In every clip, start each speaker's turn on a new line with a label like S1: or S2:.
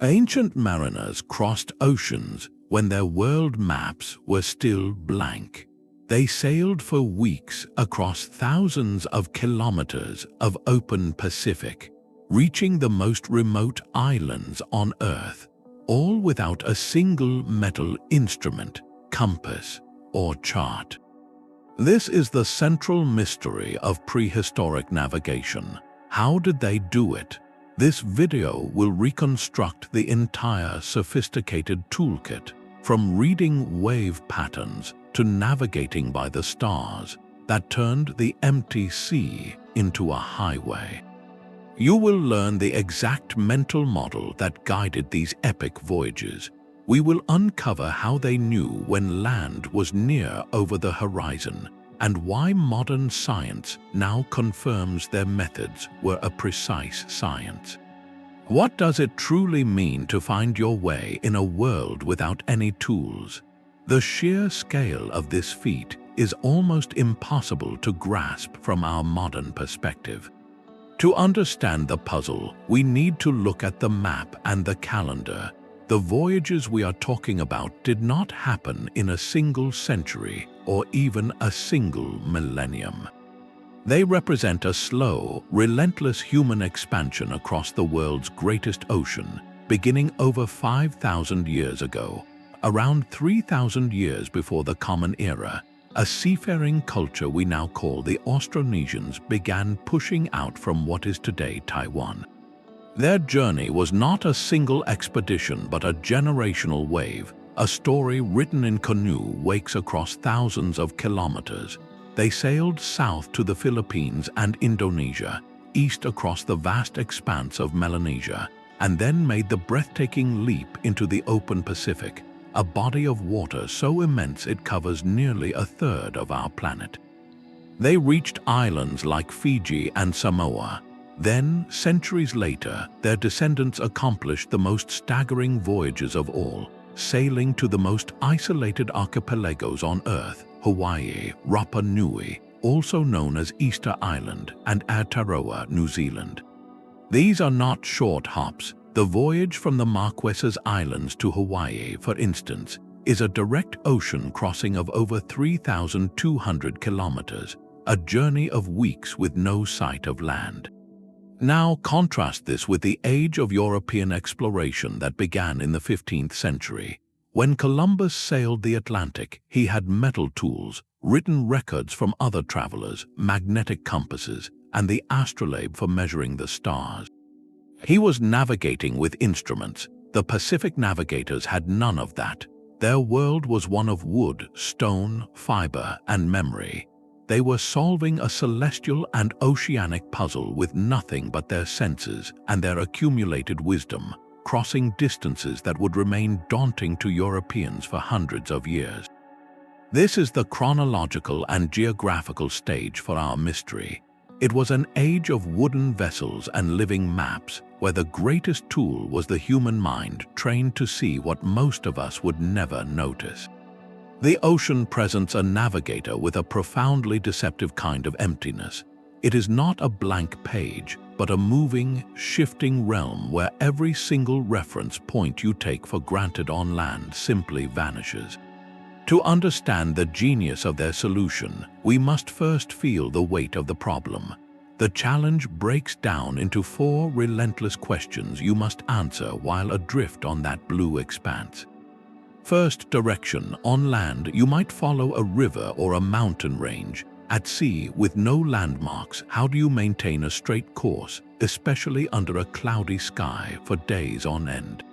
S1: Ancient mariners crossed oceans when their world maps were still blank. They sailed for weeks across thousands of kilometers of open Pacific, reaching the most remote islands on Earth, all without a single metal instrument, compass, or chart. This is the central mystery of prehistoric navigation. How did they do it? This video will reconstruct the entire sophisticated toolkit, from reading wave patterns to navigating by the stars that turned the empty sea into a highway. You will learn the exact mental model that guided these epic voyages. We will uncover how they knew when land was near over the horizon and why modern science now confirms their methods were a precise science. What does it truly mean to find your way in a world without any tools? The sheer scale of this feat is almost impossible to grasp from our modern perspective. To understand the puzzle, we need to look at the map and the calendar. The voyages we are talking about did not happen in a single century or even a single millennium. They represent a slow, relentless human expansion across the world's greatest ocean, beginning over 5,000 years ago. Around 3,000 years before the Common Era, a seafaring culture we now call the Austronesians began pushing out from what is today Taiwan. Their journey was not a single expedition but a generational wave, a story written in canoe wakes across thousands of kilometers. They sailed south to the Philippines and Indonesia, east across the vast expanse of Melanesia, and then made the breathtaking leap into the open Pacific, a body of water so immense it covers nearly a third of our planet. They reached islands like Fiji and Samoa. Then, centuries later, their descendants accomplished the most staggering voyages of all, sailing to the most isolated archipelagos on Earth, Hawaiʻi, Rapa Nui, also known as Easter Island, and Aotearoa, New Zealand. These are not short hops. The voyage from the Marquesas Islands to Hawaiʻi, for instance, is a direct ocean crossing of over 3,200 kilometers, a journey of weeks with no sight of land. Now contrast this with the age of European exploration that began in the 15th century. When Columbus sailed the Atlantic, he had metal tools, written records from other travelers, magnetic compasses, and the astrolabe for measuring the stars. He was navigating with instruments. The Pacific navigators had none of that. Their world was one of wood, stone, fiber, and memory. They were solving a celestial and oceanic puzzle with nothing but their senses and their accumulated wisdom, crossing distances that would remain daunting to Europeans for hundreds of years. This is the chronological and geographical stage for our mystery. It was an age of wooden vessels and living maps, where the greatest tool was the human mind trained to see what most of us would never notice. The ocean presents a navigator with a profoundly deceptive kind of emptiness. It is not a blank page, but a moving, shifting realm where every single reference point you take for granted on land simply vanishes. To understand the genius of their solution, we must first feel the weight of the problem. The challenge breaks down into 4 relentless questions you must answer while adrift on that blue expanse. First, direction. On land, you might follow a river or a mountain range. At sea, with no landmarks, how do you maintain a straight course, especially under a cloudy sky for days on end?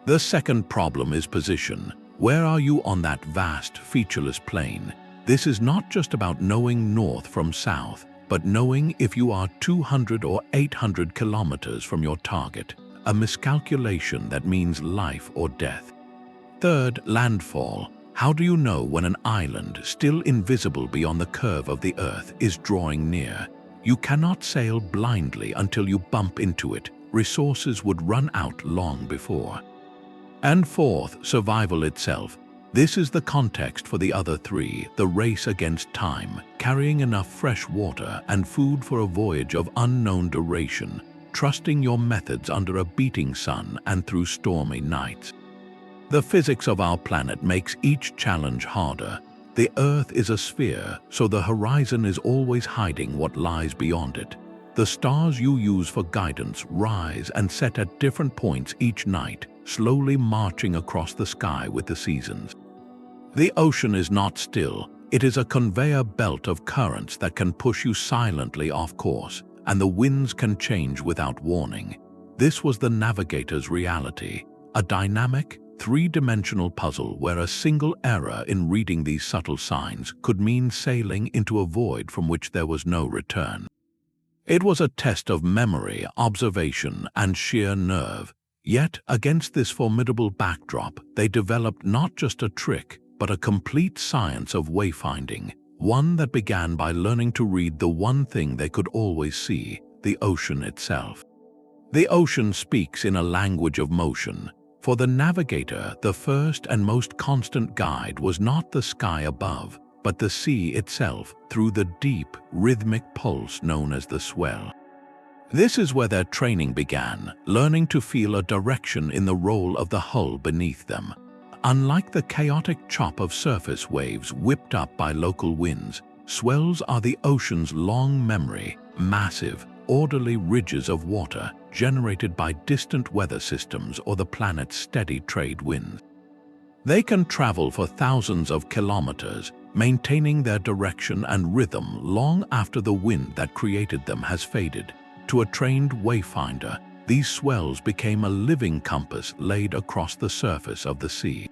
S1: The second problem is position. Where are you on that vast, featureless plain? This is not just about knowing north from south, but knowing if you are 200 or 800 kilometers from your target, a miscalculation that means life or death. Third, landfall. How do you know when an island, still invisible beyond the curve of the Earth, is drawing near? You cannot sail blindly until you bump into it. Resources would run out long before. And fourth, survival itself. This is the context for the other 3, the race against time, carrying enough fresh water and food for a voyage of unknown duration. trusting your methods under a beating sun and through stormy nights. The physics of our planet makes each challenge harder. The Earth is a sphere, so the horizon is always hiding what lies beyond it. The stars you use for guidance rise and set at different points each night, slowly marching across the sky with the seasons. The ocean is not still. It is a conveyor belt of currents that can push you silently off course, and the winds can change without warning. This was the navigator's reality, a dynamic, three-dimensional puzzle where a single error in reading these subtle signs could mean sailing into a void from which there was no return. It was a test of memory, observation, and sheer nerve. Yet, against this formidable backdrop, they developed not just a trick, but a complete science of wayfinding, one that began by learning to read the one thing they could always see, the ocean itself. The ocean speaks in a language of motion. For the navigator, the first and most constant guide was not the sky above, but the sea itself through the deep, rhythmic pulse known as the swell. This is where their training began, learning to feel a direction in the roll of the hull beneath them. Unlike the chaotic chop of surface waves whipped up by local winds, swells are the ocean's long memory, massive, orderly ridges of water generated by distant weather systems or the planet's steady trade winds. They can travel for thousands of kilometers, maintaining their direction and rhythm long after the wind that created them has faded. To a trained wayfinder, these swells became a living compass laid across the surface of the sea.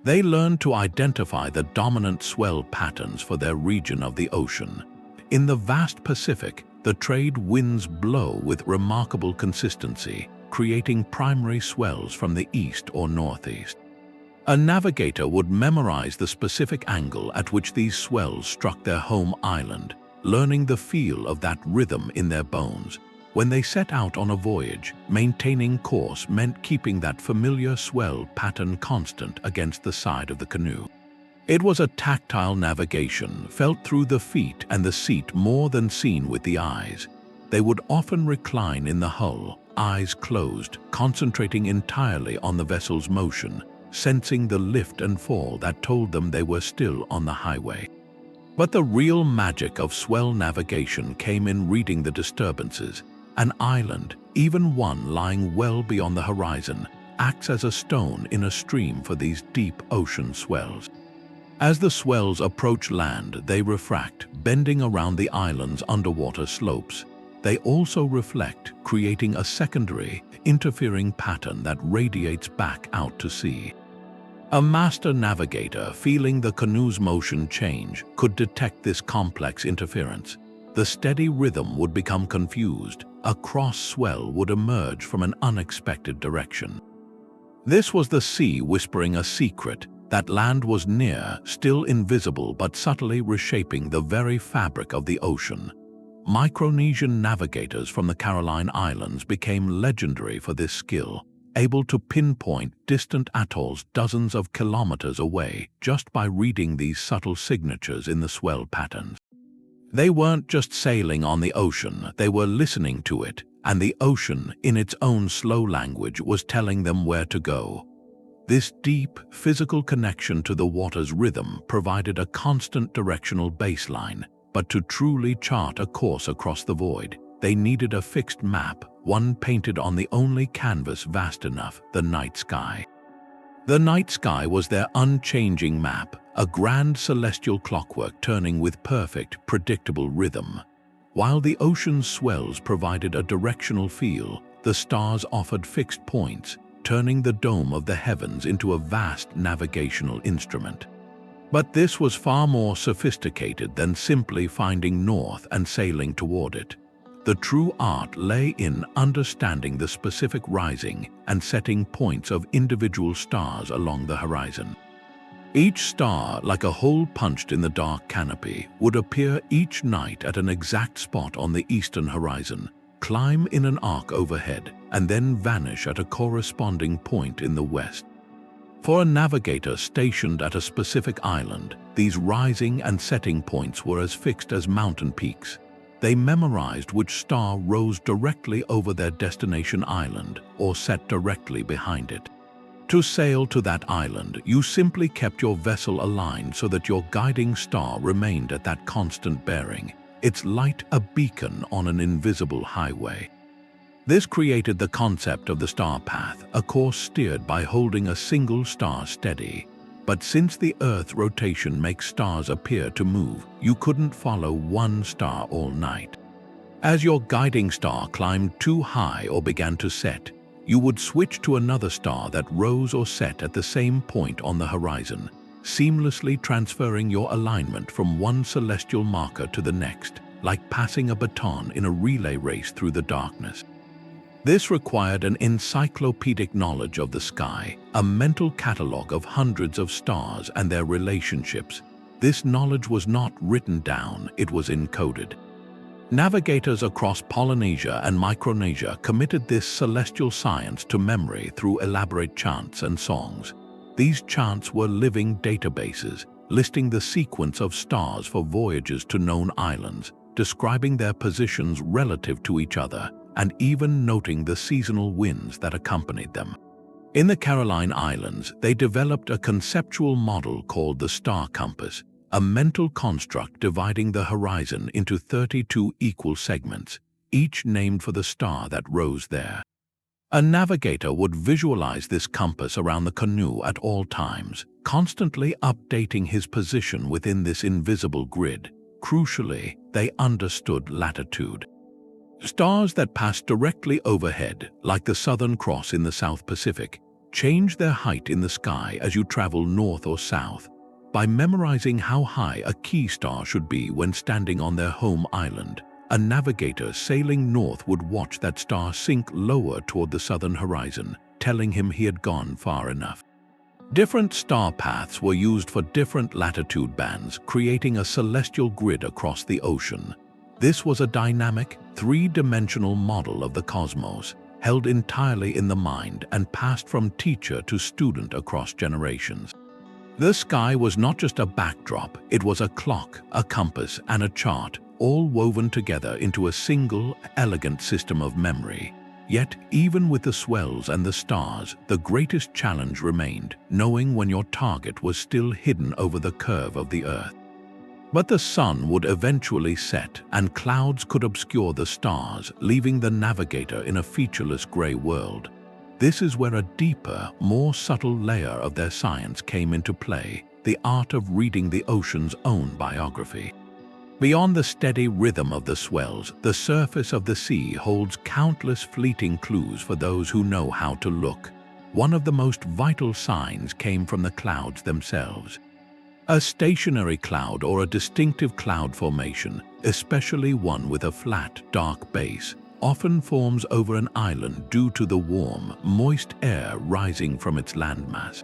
S1: They learned to identify the dominant swell patterns for their region of the ocean. In the vast Pacific, the trade winds blow with remarkable consistency, creating primary swells from the east or northeast. A navigator would memorize the specific angle at which these swells struck their home island, learning the feel of that rhythm in their bones. When they set out on a voyage, maintaining course meant keeping that familiar swell pattern constant against the side of the canoe. It was a tactile navigation, felt through the feet and the seat more than seen with the eyes. They would often recline in the hull, eyes closed, concentrating entirely on the vessel's motion, sensing the lift and fall that told them they were still on the highway. But the real magic of swell navigation came in reading the disturbances. An island, even one lying well beyond the horizon, acts as a stone in a stream for these deep ocean swells. As the swells approach land, they refract, bending around the island's underwater slopes. They also reflect, creating a secondary, interfering pattern that radiates back out to sea. A master navigator, feeling the canoe's motion change, could detect this complex interference. The steady rhythm would become confused. A cross swell would emerge from an unexpected direction. This was the sea whispering a secret, that land was near, still invisible but subtly reshaping the very fabric of the ocean. Micronesian navigators from the Caroline Islands became legendary for this skill, able to pinpoint distant atolls dozens of kilometers away just by reading these subtle signatures in the swell patterns. They weren't just sailing on the ocean, they were listening to it, and the ocean, in its own slow language, was telling them where to go. This deep, physical connection to the water's rhythm provided a constant directional baseline, but to truly chart a course across the void, they needed a fixed map, one painted on the only canvas vast enough, the night sky. The night sky was their unchanging map, a grand celestial clockwork turning with perfect, predictable rhythm. While the ocean's swells provided a directional feel, the stars offered fixed points, turning the dome of the heavens into a vast navigational instrument. But this was far more sophisticated than simply finding north and sailing toward it. The true art lay in understanding the specific rising and setting points of individual stars along the horizon. Each star, like a hole punched in the dark canopy, would appear each night at an exact spot on the eastern horizon, climb in an arc overhead, and then vanish at a corresponding point in the west. For a navigator stationed at a specific island, these rising and setting points were as fixed as mountain peaks. They memorized which star rose directly over their destination island or set directly behind it. To sail to that island, you simply kept your vessel aligned so that your guiding star remained at that constant bearing, its light a beacon on an invisible highway. This created the concept of the star path, a course steered by holding a single star steady. But since the Earth's rotation makes stars appear to move, you couldn't follow one star all night. As your guiding star climbed too high or began to set, you would switch to another star that rose or set at the same point on the horizon, seamlessly transferring your alignment from one celestial marker to the next, like passing a baton in a relay race through the darkness. This required an encyclopedic knowledge of the sky, a mental catalogue of hundreds of stars and their relationships. This knowledge was not written down, it was encoded. Navigators across Polynesia and Micronesia committed this celestial science to memory through elaborate chants and songs. These chants were living databases, listing the sequence of stars for voyages to known islands, describing their positions relative to each other, and even noting the seasonal winds that accompanied them. In the Caroline Islands, they developed a conceptual model called the star compass, a mental construct dividing the horizon into 32 equal segments, each named for the star that rose there. A navigator would visualize this compass around the canoe at all times, constantly updating his position within this invisible grid. Crucially, they understood latitude. Stars that passed directly overhead, like the Southern Cross in the South Pacific, change their height in the sky as you travel north or south. By memorizing how high a key star should be when standing on their home island, a navigator sailing north would watch that star sink lower toward the southern horizon, telling him he had gone far enough. Different star paths were used for different latitude bands, creating a celestial grid across the ocean. This was a dynamic, three-dimensional model of the cosmos, held entirely in the mind and passed from teacher to student across generations. The sky was not just a backdrop, it was a clock, a compass, and a chart, all woven together into a single, elegant system of memory. Yet, even with the swells and the stars, the greatest challenge remained, knowing when your target was still hidden over the curve of the Earth. But the sun would eventually set, and clouds could obscure the stars, leaving the navigator in a featureless gray world. This is where a deeper, more subtle layer of their science came into play, the art of reading the ocean's own biography. Beyond the steady rhythm of the swells, the surface of the sea holds countless fleeting clues for those who know how to look. One of the most vital signs came from the clouds themselves. A stationary cloud or a distinctive cloud formation, especially one with a flat, dark base, often forms over an island due to the warm, moist air rising from its landmass.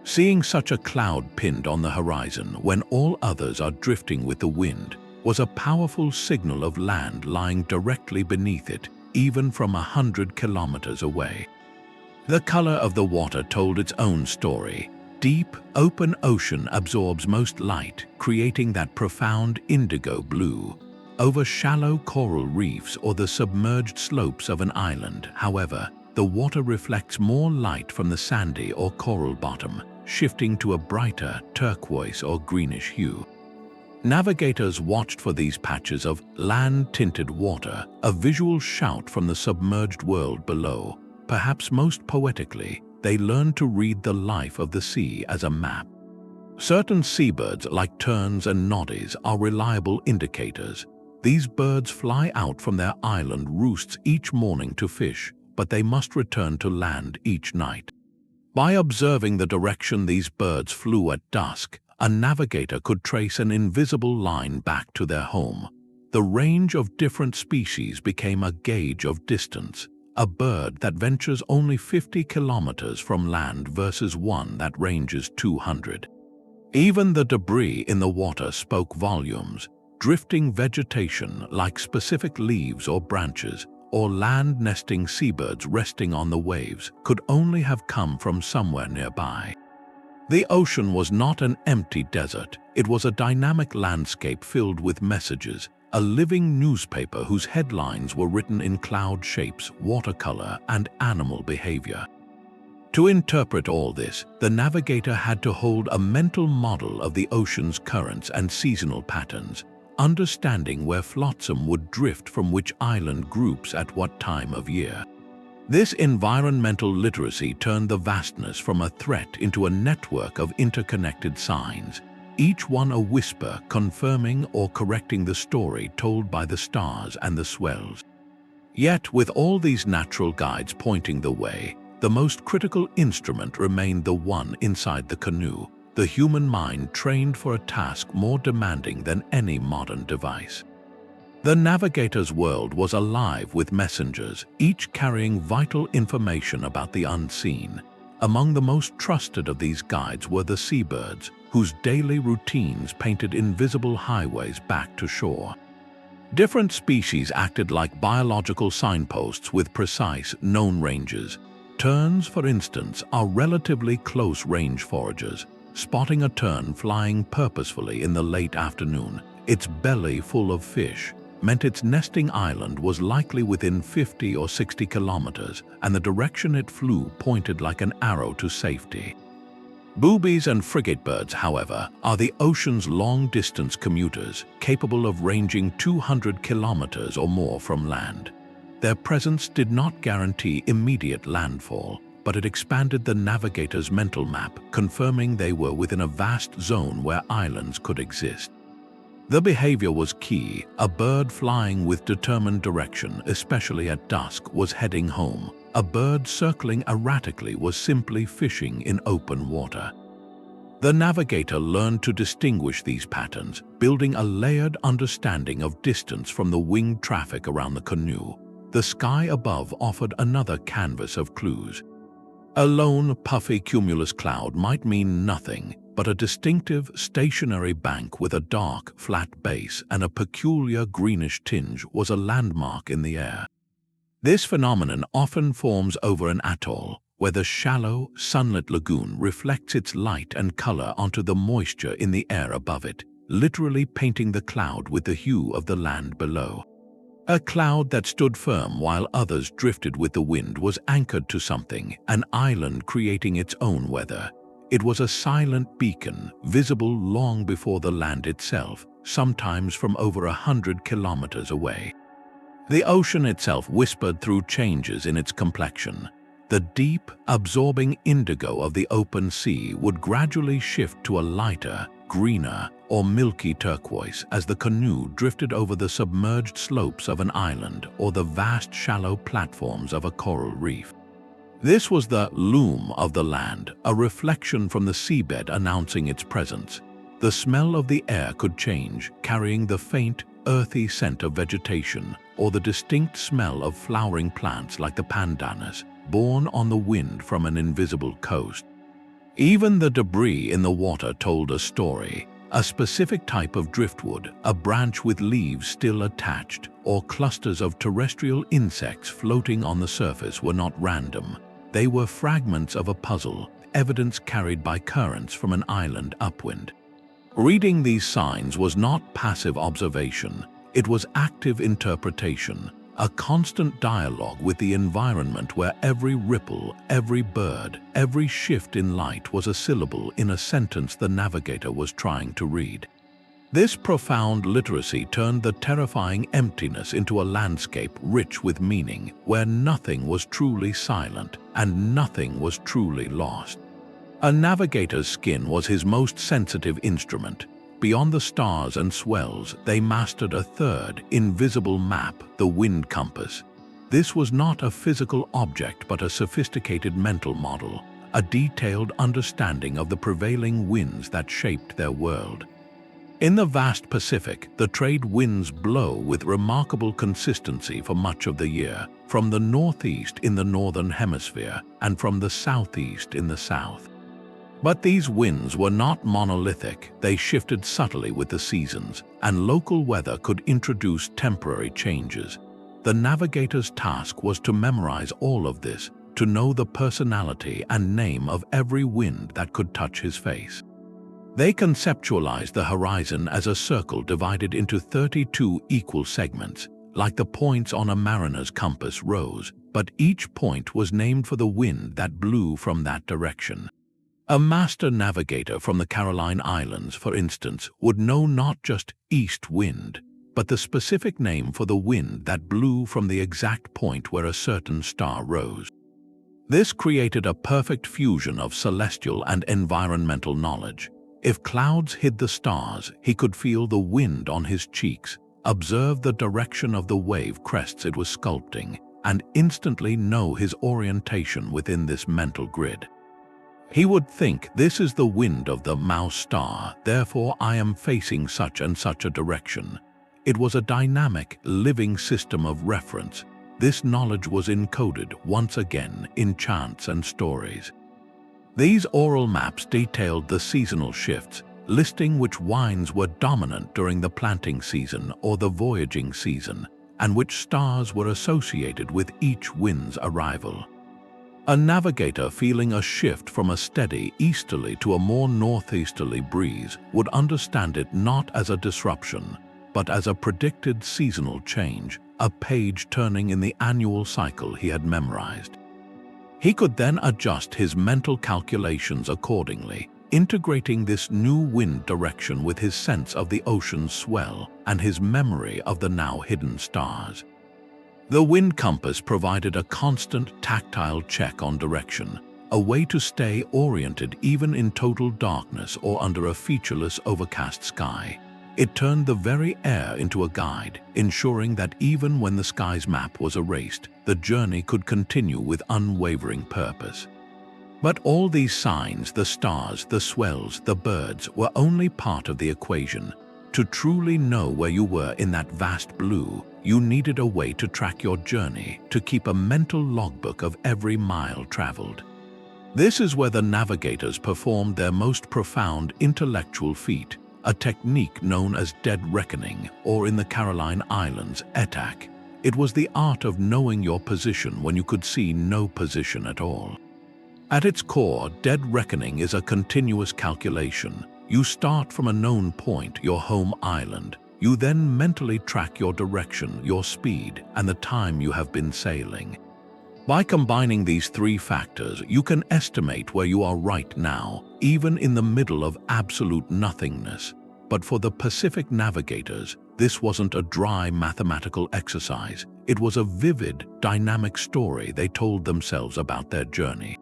S1: Seeing such a cloud pinned on the horizon when all others are drifting with the wind was a powerful signal of land lying directly beneath it, even from 100 kilometers away. The color of the water told its own story. Deep, open ocean absorbs most light, creating that profound indigo blue. Over shallow coral reefs or the submerged slopes of an island, however, the water reflects more light from the sandy or coral bottom, shifting to a brighter turquoise or greenish hue. Navigators watched for these patches of land-tinted water, a visual shout from the submerged world below. Perhaps most poetically, they learned to read the life of the sea as a map. Certain seabirds like terns and noddies are reliable indicators. These birds fly out from their island roosts each morning to fish, but they must return to land each night. By observing the direction these birds flew at dusk, a navigator could trace an invisible line back to their home. The range of different species became a gauge of distance. A bird that ventures only 50 kilometers from land versus one that ranges 200. Even the debris in the water spoke volumes. Drifting vegetation like specific leaves or branches, or land-nesting seabirds resting on the waves could only have come from somewhere nearby. The ocean was not an empty desert, it was a dynamic landscape filled with messages, a living newspaper whose headlines were written in cloud shapes, watercolor, and animal behavior. To interpret all this, the navigator had to hold a mental model of the ocean's currents and seasonal patterns, understanding where flotsam would drift from which island groups at what time of year. This environmental literacy turned the vastness from a threat into a network of interconnected signs, each one a whisper confirming or correcting the story told by the stars and the swells. Yet, with all these natural guides pointing the way, the most critical instrument remained the one inside the canoe, the human mind trained for a task more demanding than any modern device. The navigator's world was alive with messengers, each carrying vital information about the unseen. Among the most trusted of these guides were the seabirds, whose daily routines painted invisible highways back to shore. Different species acted like biological signposts with precise, known ranges. Terns, for instance, are relatively close-range foragers. Spotting a tern flying purposefully in the late afternoon, its belly full of fish, meant its nesting island was likely within 50 or 60 kilometers, and the direction it flew pointed like an arrow to safety. Boobies and frigatebirds, however, are the ocean's long-distance commuters, capable of ranging 200 kilometers or more from land. Their presence did not guarantee immediate landfall, but it expanded the navigator's mental map, confirming they were within a vast zone where islands could exist. The behavior was key. A bird flying with determined direction, especially at dusk, was heading home. A bird circling erratically was simply fishing in open water. The navigator learned to distinguish these patterns, building a layered understanding of distance from the winged traffic around the canoe. The sky above offered another canvas of clues. A lone, puffy cumulus cloud might mean nothing, but a distinctive, stationary bank with a dark, flat base and a peculiar greenish tinge was a landmark in the air. This phenomenon often forms over an atoll, where the shallow, sunlit lagoon reflects its light and color onto the moisture in the air above it, literally painting the cloud with the hue of the land below. A cloud that stood firm while others drifted with the wind was anchored to something, an island creating its own weather. It was a silent beacon, visible long before the land itself, sometimes from over 100 kilometers away. The ocean itself whispered through changes in its complexion. The deep, absorbing indigo of the open sea would gradually shift to a lighter, greener, or milky turquoise as the canoe drifted over the submerged slopes of an island or the vast shallow platforms of a coral reef. This was the loom of the land, a reflection from the seabed announcing its presence. The smell of the air could change, carrying the faint, earthy scent of vegetation or the distinct smell of flowering plants like the pandanus, borne on the wind from an invisible coast. Even the debris in the water told a story. A specific type of driftwood, a branch with leaves still attached, or clusters of terrestrial insects floating on the surface were not random. They were fragments of a puzzle, evidence carried by currents from an island upwind. Reading these signs was not passive observation, it was active interpretation, a constant dialogue with the environment where every ripple, every bird, every shift in light was a syllable in a sentence the navigator was trying to read. This profound literacy turned the terrifying emptiness into a landscape rich with meaning, where nothing was truly silent and nothing was truly lost. A navigator's skin was his most sensitive instrument. Beyond the stars and swells, they mastered a third, invisible map, the wind compass. This was not a physical object but a sophisticated mental model, a detailed understanding of the prevailing winds that shaped their world. In the vast Pacific, the trade winds blow with remarkable consistency for much of the year, from the northeast in the northern hemisphere and from the southeast in the south. But these winds were not monolithic, they shifted subtly with the seasons, and local weather could introduce temporary changes. The navigator's task was to memorize all of this, to know the personality and name of every wind that could touch his face. They conceptualized the horizon as a circle divided into 32 equal segments, like the points on a mariner's compass rose, but each point was named for the wind that blew from that direction. A master navigator from the Caroline Islands, for instance, would know not just east wind, but the specific name for the wind that blew from the exact point where a certain star rose. This created a perfect fusion of celestial and environmental knowledge. If clouds hid the stars, he could feel the wind on his cheeks, observe the direction of the wave crests it was sculpting, and instantly know his orientation within this mental grid. He would think, this is the wind of the Mau star, therefore I am facing such and such a direction. It was a dynamic, living system of reference. This knowledge was encoded once again in chants and stories. These oral maps detailed the seasonal shifts, listing which wines were dominant during the planting season or the voyaging season, and which stars were associated with each wind's arrival. A navigator feeling a shift from a steady easterly to a more northeasterly breeze would understand it not as a disruption, but as a predicted seasonal change, a page turning in the annual cycle he had memorized. He could then adjust his mental calculations accordingly, integrating this new wind direction with his sense of the ocean's swell and his memory of the now hidden stars. The wind compass provided a constant tactile check on direction, a way to stay oriented even in total darkness or under a featureless overcast sky. It turned the very air into a guide, ensuring that even when the sky's map was erased, the journey could continue with unwavering purpose. But all these signs, the stars, the swells, the birds, were only part of the equation. To truly know where you were in that vast blue, you needed a way to track your journey, to keep a mental logbook of every mile traveled. This is where the navigators performed their most profound intellectual feat, a technique known as dead reckoning, or in the Caroline Islands, Etak. It was the art of knowing your position when you could see no position at all. At its core, dead reckoning is a continuous calculation. You start from a known point, your home island. You then mentally track your direction, your speed, and the time you have been sailing. By combining these three factors, you can estimate where you are right now, even in the middle of absolute nothingness. But for the Pacific navigators, this wasn't a dry mathematical exercise. It was a vivid, dynamic story they told themselves about their journey.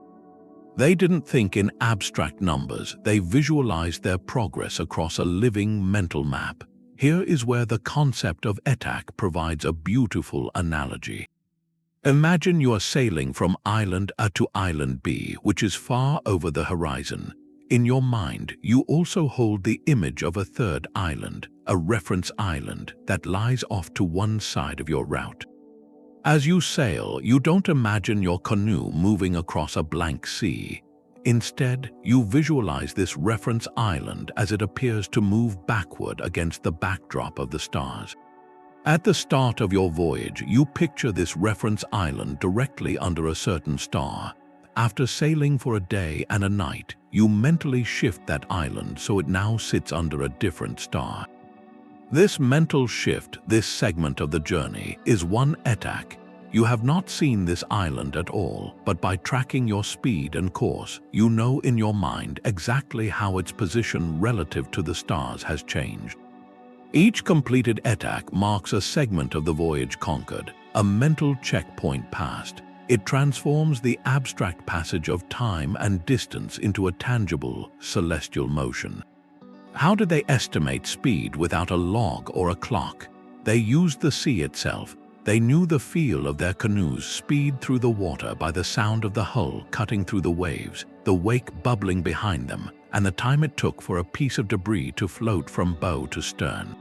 S1: They didn't think in abstract numbers, they visualized their progress across a living mental map. Here is where the concept of Etak provides a beautiful analogy. Imagine you are sailing from island A to island B, which is far over the horizon. In your mind, you also hold the image of a third island, a reference island that lies off to one side of your route. As you sail, you don't imagine your canoe moving across a blank sea. Instead, you visualize this reference island as it appears to move backward against the backdrop of the stars. At the start of your voyage, you picture this reference island directly under a certain star. After sailing for a day and a night, you mentally shift that island so it now sits under a different star. This mental shift, this segment of the journey, is one Etak. You have not seen this island at all, but by tracking your speed and course, you know in your mind exactly how its position relative to the stars has changed. Each completed Etak marks a segment of the voyage conquered, a mental checkpoint passed. It transforms the abstract passage of time and distance into a tangible, celestial motion. How did they estimate speed without a log or a clock? They used the sea itself. They knew the feel of their canoe's speed through the water by the sound of the hull cutting through the waves, the wake bubbling behind them, and the time it took for a piece of debris to float from bow to stern.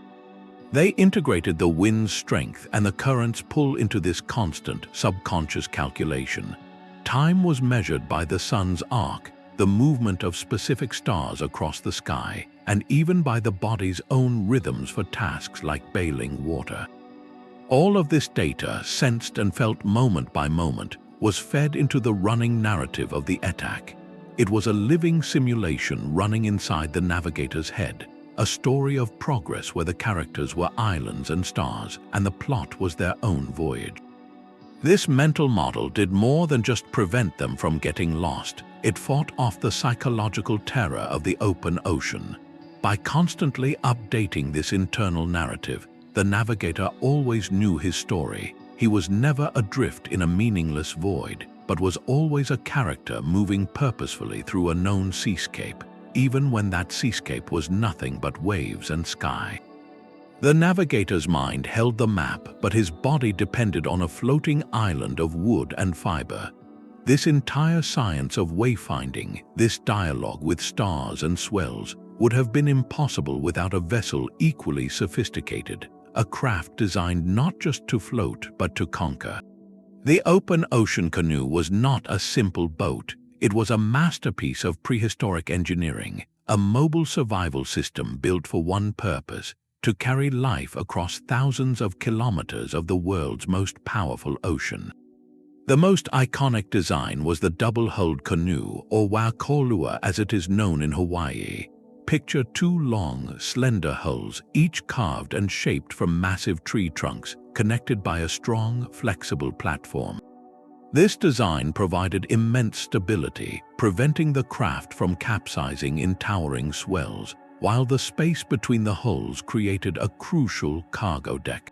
S1: They integrated the wind's strength and the current's pull into this constant, subconscious calculation. Time was measured by the sun's arc, the movement of specific stars across the sky, and even by the body's own rhythms for tasks like bailing water. All of this data, sensed and felt moment by moment, was fed into the running narrative of the Etak. It was a living simulation running inside the navigator's head, a story of progress where the characters were islands and stars, and the plot was their own voyage. This mental model did more than just prevent them from getting lost. It fought off the psychological terror of the open ocean. By constantly updating this internal narrative, the navigator always knew his story. He was never adrift in a meaningless void, but was always a character moving purposefully through a known seascape, even when that seascape was nothing but waves and sky. The navigator's mind held the map, but his body depended on a floating island of wood and fiber. This entire science of wayfinding, this dialogue with stars and swells, would have been impossible without a vessel equally sophisticated, a craft designed not just to float but to conquer. The open ocean canoe was not a simple boat. It was a masterpiece of prehistoric engineering, a mobile survival system built for one purpose: to carry life across thousands of kilometers of the world's most powerful ocean. The most iconic design was the double-hulled canoe, or Hōkūleʻa as it is known in Hawaii. Picture two long, slender hulls, each carved and shaped from massive tree trunks, connected by a strong, flexible platform. This design provided immense stability, preventing the craft from capsizing in towering swells, while the space between the hulls created a crucial cargo deck.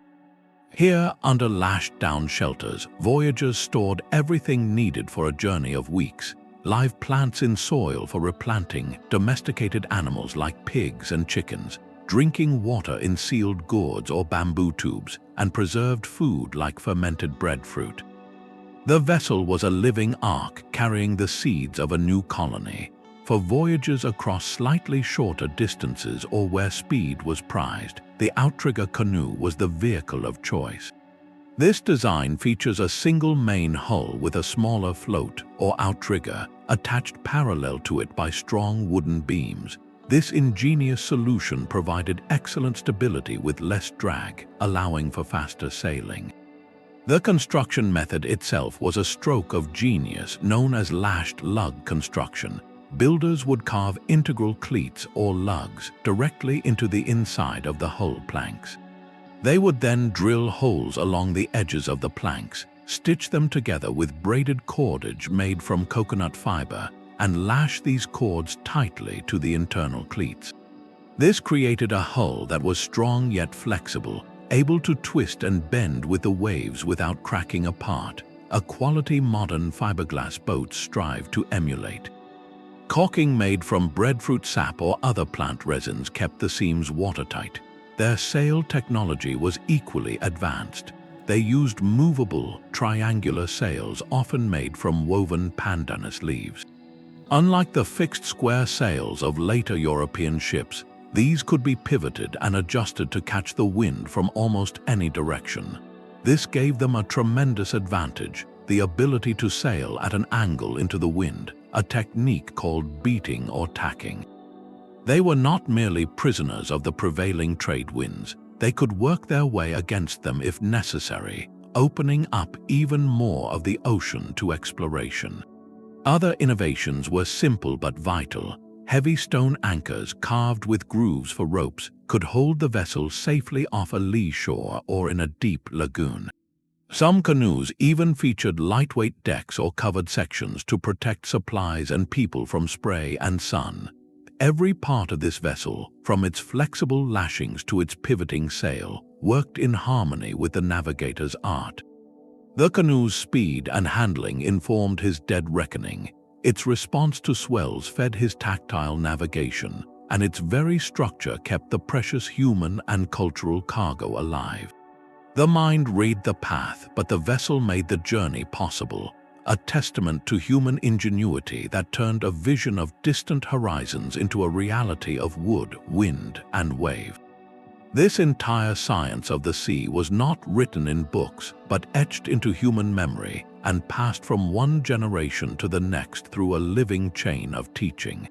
S1: Here, under lashed-down shelters, voyagers stored everything needed for a journey of weeks: live plants in soil for replanting, domesticated animals like pigs and chickens, drinking water in sealed gourds or bamboo tubes, and preserved food like fermented breadfruit. The vessel was a living ark carrying the seeds of a new colony. For voyages across slightly shorter distances or where speed was prized, the outrigger canoe was the vehicle of choice. This design features a single main hull with a smaller float, or outrigger, attached parallel to it by strong wooden beams. This ingenious solution provided excellent stability with less drag, allowing for faster sailing. The construction method itself was a stroke of genius known as lashed-lug construction. Builders would carve integral cleats or lugs directly into the inside of the hull planks. They would then drill holes along the edges of the planks, stitch them together with braided cordage made from coconut fiber, and lash these cords tightly to the internal cleats. This created a hull that was strong yet flexible, able to twist and bend with the waves without cracking apart, a quality modern fiberglass boats strive to emulate. Caulking made from breadfruit sap or other plant resins kept the seams watertight. Their sail technology was equally advanced. They used movable, triangular sails often made from woven pandanus leaves. Unlike the fixed square sails of later European ships, these could be pivoted and adjusted to catch the wind from almost any direction. This gave them a tremendous advantage, the ability to sail at an angle into the wind, a technique called beating or tacking. They were not merely prisoners of the prevailing trade winds. They could work their way against them if necessary, opening up even more of the ocean to exploration. Other innovations were simple but vital. Heavy stone anchors carved with grooves for ropes could hold the vessel safely off a lee shore or in a deep lagoon. Some canoes even featured lightweight decks or covered sections to protect supplies and people from spray and sun. Every part of this vessel, from its flexible lashings to its pivoting sail, worked in harmony with the navigator's art. The canoe's speed and handling informed his dead reckoning. Its response to swells fed his tactile navigation, and its very structure kept the precious human and cultural cargo alive. The mind read the path, but the vessel made the journey possible, a testament to human ingenuity that turned a vision of distant horizons into a reality of wood, wind, and wave. This entire science of the sea was not written in books, but etched into human memory and passed from one generation to the next through a living chain of teaching.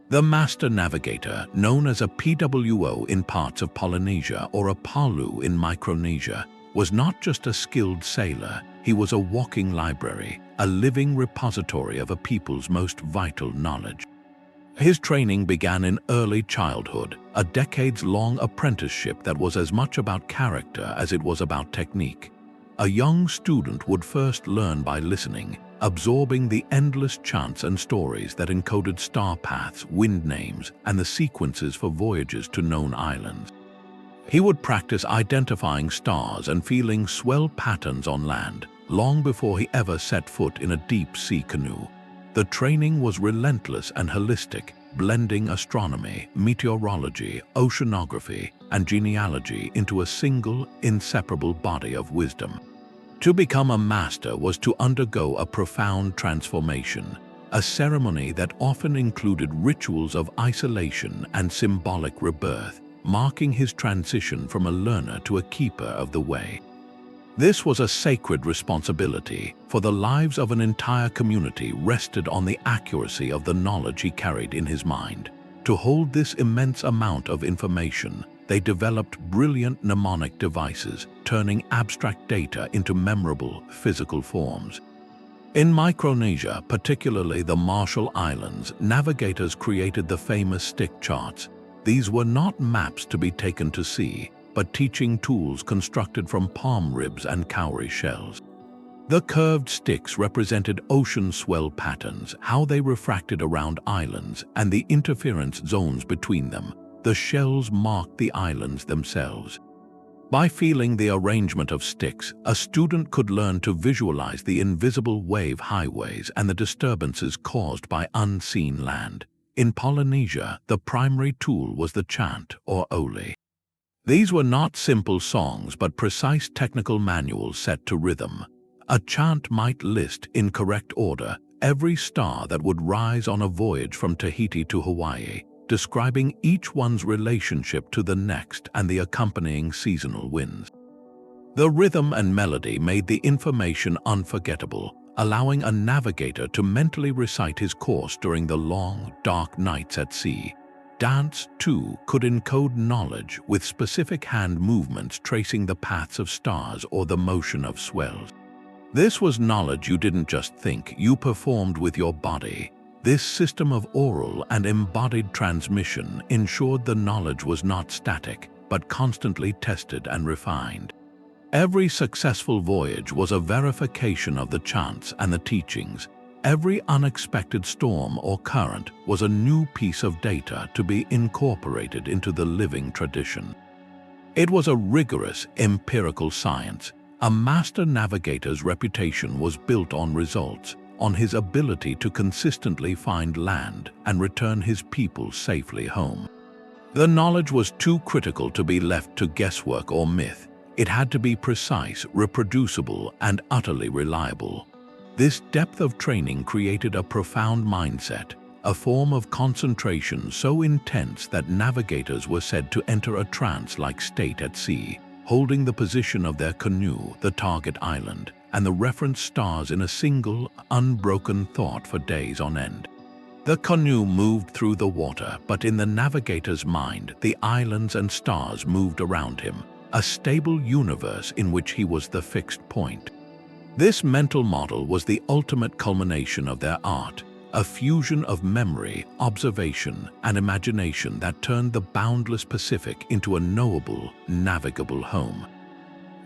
S1: The master navigator, known as a PWO in parts of Polynesia or a Palu in Micronesia, was not just a skilled sailor. He was a walking library, a living repository of a people's most vital knowledge. His training began in early childhood, a decades-long apprenticeship that was as much about character as it was about technique. A young student would first learn by listening, absorbing the endless chants and stories that encoded star paths, wind names, and the sequences for voyages to known islands. He would practice identifying stars and feeling swell patterns on land, long before he ever set foot in a deep-sea canoe. The training was relentless and holistic, blending astronomy, meteorology, oceanography, and genealogy into a single, inseparable body of wisdom. To become a master was to undergo a profound transformation, a ceremony that often included rituals of isolation and symbolic rebirth, marking his transition from a learner to a keeper of the way. This was a sacred responsibility, for the lives of an entire community rested on the accuracy of the knowledge he carried in his mind. To hold this immense amount of information, they developed brilliant mnemonic devices, turning abstract data into memorable physical forms. In Micronesia, particularly the Marshall Islands, navigators created the famous stick charts. These were not maps to be taken to sea, but teaching tools constructed from palm ribs and cowrie shells. The curved sticks represented ocean swell patterns, how they refracted around islands, and the interference zones between them. The shells marked the islands themselves. By feeling the arrangement of sticks, a student could learn to visualize the invisible wave highways and the disturbances caused by unseen land. In Polynesia, the primary tool was the chant, or ole. These were not simple songs but precise technical manuals set to rhythm. A chant might list, in correct order, every star that would rise on a voyage from Tahiti to Hawaii, describing each one's relationship to the next and the accompanying seasonal winds. The rhythm and melody made the information unforgettable, allowing a navigator to mentally recite his course during the long, dark nights at sea. Dance, too, could encode knowledge with specific hand movements tracing the paths of stars or the motion of swells. This was knowledge you didn't just think, you performed with your body. This system of oral and embodied transmission ensured the knowledge was not static, but constantly tested and refined. Every successful voyage was a verification of the chants and the teachings. Every unexpected storm or current was a new piece of data to be incorporated into the living tradition. It was a rigorous, empirical science. A master navigator's reputation was built on results, on his ability to consistently find land and return his people safely home. The knowledge was too critical to be left to guesswork or myth. It had to be precise, reproducible, and utterly reliable. This depth of training created a profound mindset, a form of concentration so intense that navigators were said to enter a trance-like state at sea, holding the position of their canoe, the target island, and the reference stars in a single, unbroken thought for days on end. The canoe moved through the water, but in the navigator's mind, the islands and stars moved around him, a stable universe in which he was the fixed point. This mental model was the ultimate culmination of their art, a fusion of memory, observation, and imagination that turned the boundless Pacific into a knowable, navigable home.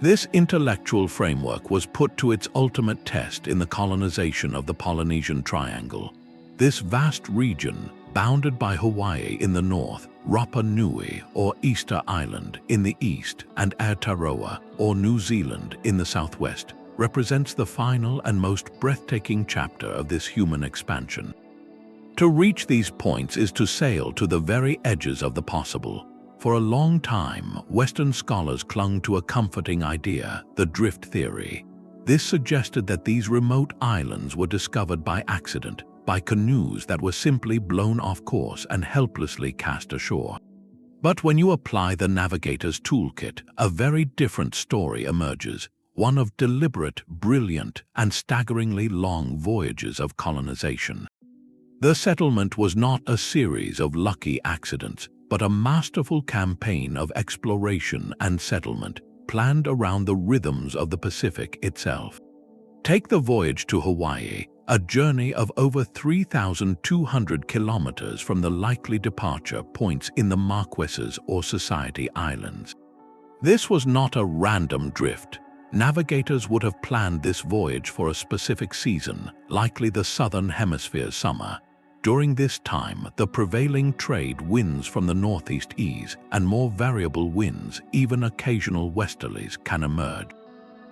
S1: This intellectual framework was put to its ultimate test in the colonization of the Polynesian Triangle. This vast region, bounded by Hawaii in the north, Rapa Nui, or Easter Island, in the east, and Aotearoa, or New Zealand, in the southwest, represents the final and most breathtaking chapter of this human expansion. To reach these points is to sail to the very edges of the possible. For a long time, Western scholars clung to a comforting idea, the drift theory. This suggested that these remote islands were discovered by accident, by canoes that were simply blown off course and helplessly cast ashore. But when you apply the navigator's toolkit, a very different story emerges, one of deliberate, brilliant, and staggeringly long voyages of colonization. The settlement was not a series of lucky accidents, but a masterful campaign of exploration and settlement, planned around the rhythms of the Pacific itself. Take the voyage to Hawaii, a journey of over 3,200 kilometers from the likely departure points in the Marquesas or Society Islands. This was not a random drift. Navigators would have planned this voyage for a specific season, likely the southern hemisphere's summer. During this time, the prevailing trade winds from the northeast ease, and more variable winds, even occasional westerlies, can emerge.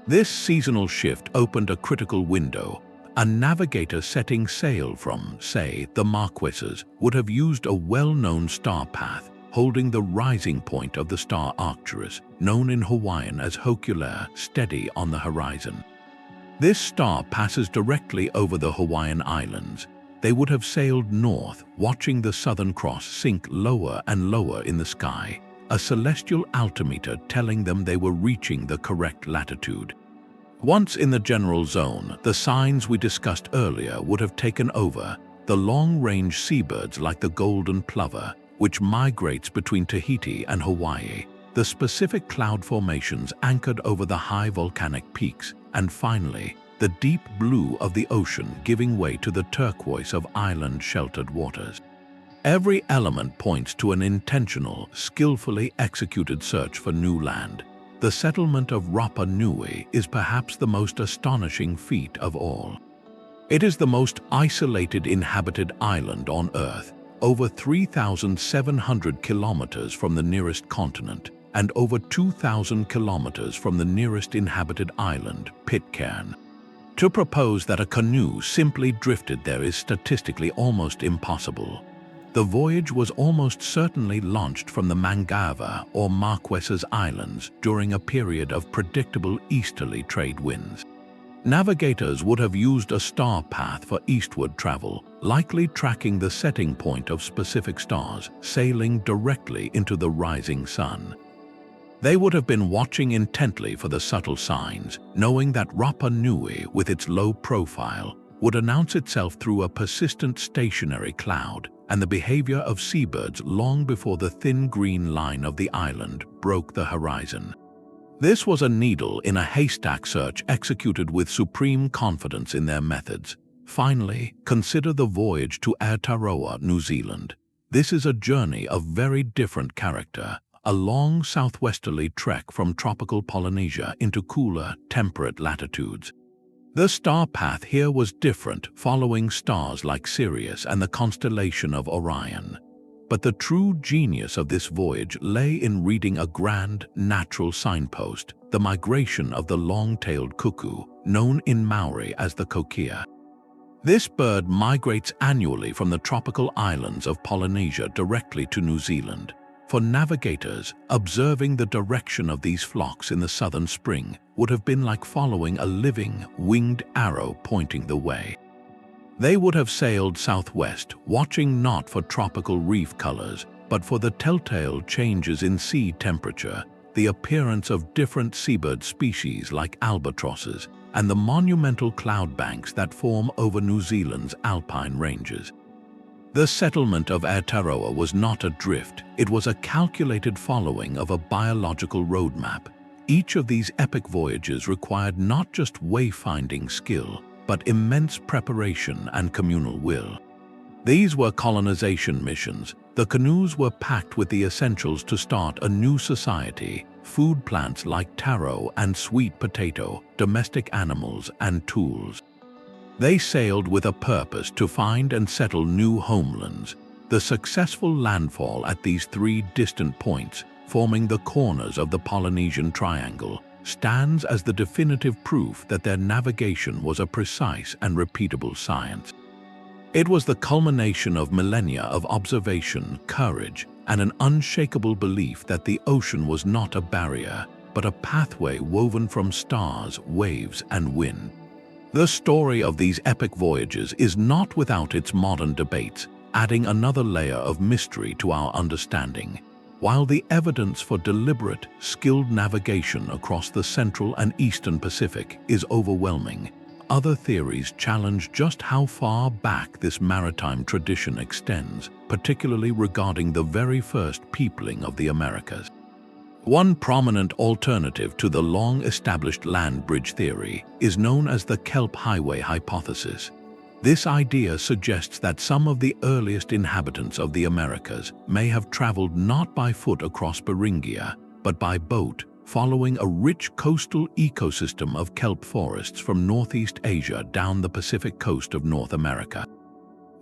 S1: This seasonal shift opened a critical window. A navigator setting sail from, say, the Marquesas would have used a well-known star path, holding the rising point of the star Arcturus, known in Hawaiian as Hōkūleʻa, steady on the horizon. This star passes directly over the Hawaiian Islands. They would have sailed north, watching the Southern Cross sink lower and lower in the sky, a celestial altimeter telling them they were reaching the correct latitude. Once in the general zone, the signs we discussed earlier would have taken over. The long-range seabirds like the golden plover, which migrates between Tahiti and Hawaii, the specific cloud formations anchored over the high volcanic peaks, and finally, the deep blue of the ocean giving way to the turquoise of island-sheltered waters. Every element points to an intentional, skillfully executed search for new land. The settlement of Rapa Nui is perhaps the most astonishing feat of all. It is the most isolated inhabited island on Earth, over 3,700 kilometers from the nearest continent, and over 2,000 kilometers from the nearest inhabited island, Pitcairn. To propose that a canoe simply drifted there is statistically almost impossible. The voyage was almost certainly launched from the Mangava or Marquesas Islands during a period of predictable easterly trade winds. Navigators would have used a star path for eastward travel, likely tracking the setting point of specific stars, sailing directly into the rising sun. They would have been watching intently for the subtle signs, knowing that Rapa Nui, with its low profile, would announce itself through a persistent stationary cloud, and the behavior of seabirds long before the thin green line of the island broke the horizon. This was a needle in a haystack search executed with supreme confidence in their methods. Finally, consider the voyage to Aotearoa, New Zealand. This is a journey of very different character, a long southwesterly trek from tropical Polynesia into cooler, temperate latitudes. The star path here was different, following stars like Sirius and the constellation of Orion. But the true genius of this voyage lay in reading a grand, natural signpost, the migration of the long-tailed cuckoo, known in Maori as the kokea. This bird migrates annually from the tropical islands of Polynesia directly to New Zealand. For navigators, observing the direction of these flocks in the southern spring would have been like following a living, winged arrow pointing the way. They would have sailed southwest, watching not for tropical reef colors, but for the telltale changes in sea temperature, the appearance of different seabird species like albatrosses, and the monumental cloud banks that form over New Zealand's alpine ranges. The settlement of Aotearoa was not a drift, it was a calculated following of a biological roadmap. Each of these epic voyages required not just wayfinding skill, but immense preparation and communal will. These were colonization missions. The canoes were packed with the essentials to start a new society, food plants like taro and sweet potato, domestic animals and tools. They sailed with a purpose to find and settle new homelands. The successful landfall at these three distant points, forming the corners of the Polynesian Triangle, stands as the definitive proof that their navigation was a precise and repeatable science. It was the culmination of millennia of observation, courage, and an unshakable belief that the ocean was not a barrier, but a pathway woven from stars, waves, and wind. The story of these epic voyages is not without its modern debates, adding another layer of mystery to our understanding. While the evidence for deliberate, skilled navigation across the Central and Eastern Pacific is overwhelming, other theories challenge just how far back this maritime tradition extends, particularly regarding the very first peopling of the Americas. One prominent alternative to the long-established land bridge theory is known as the Kelp Highway hypothesis. This idea suggests that some of the earliest inhabitants of the Americas may have traveled not by foot across Beringia, but by boat, following a rich coastal ecosystem of kelp forests from Northeast Asia down the Pacific coast of North America.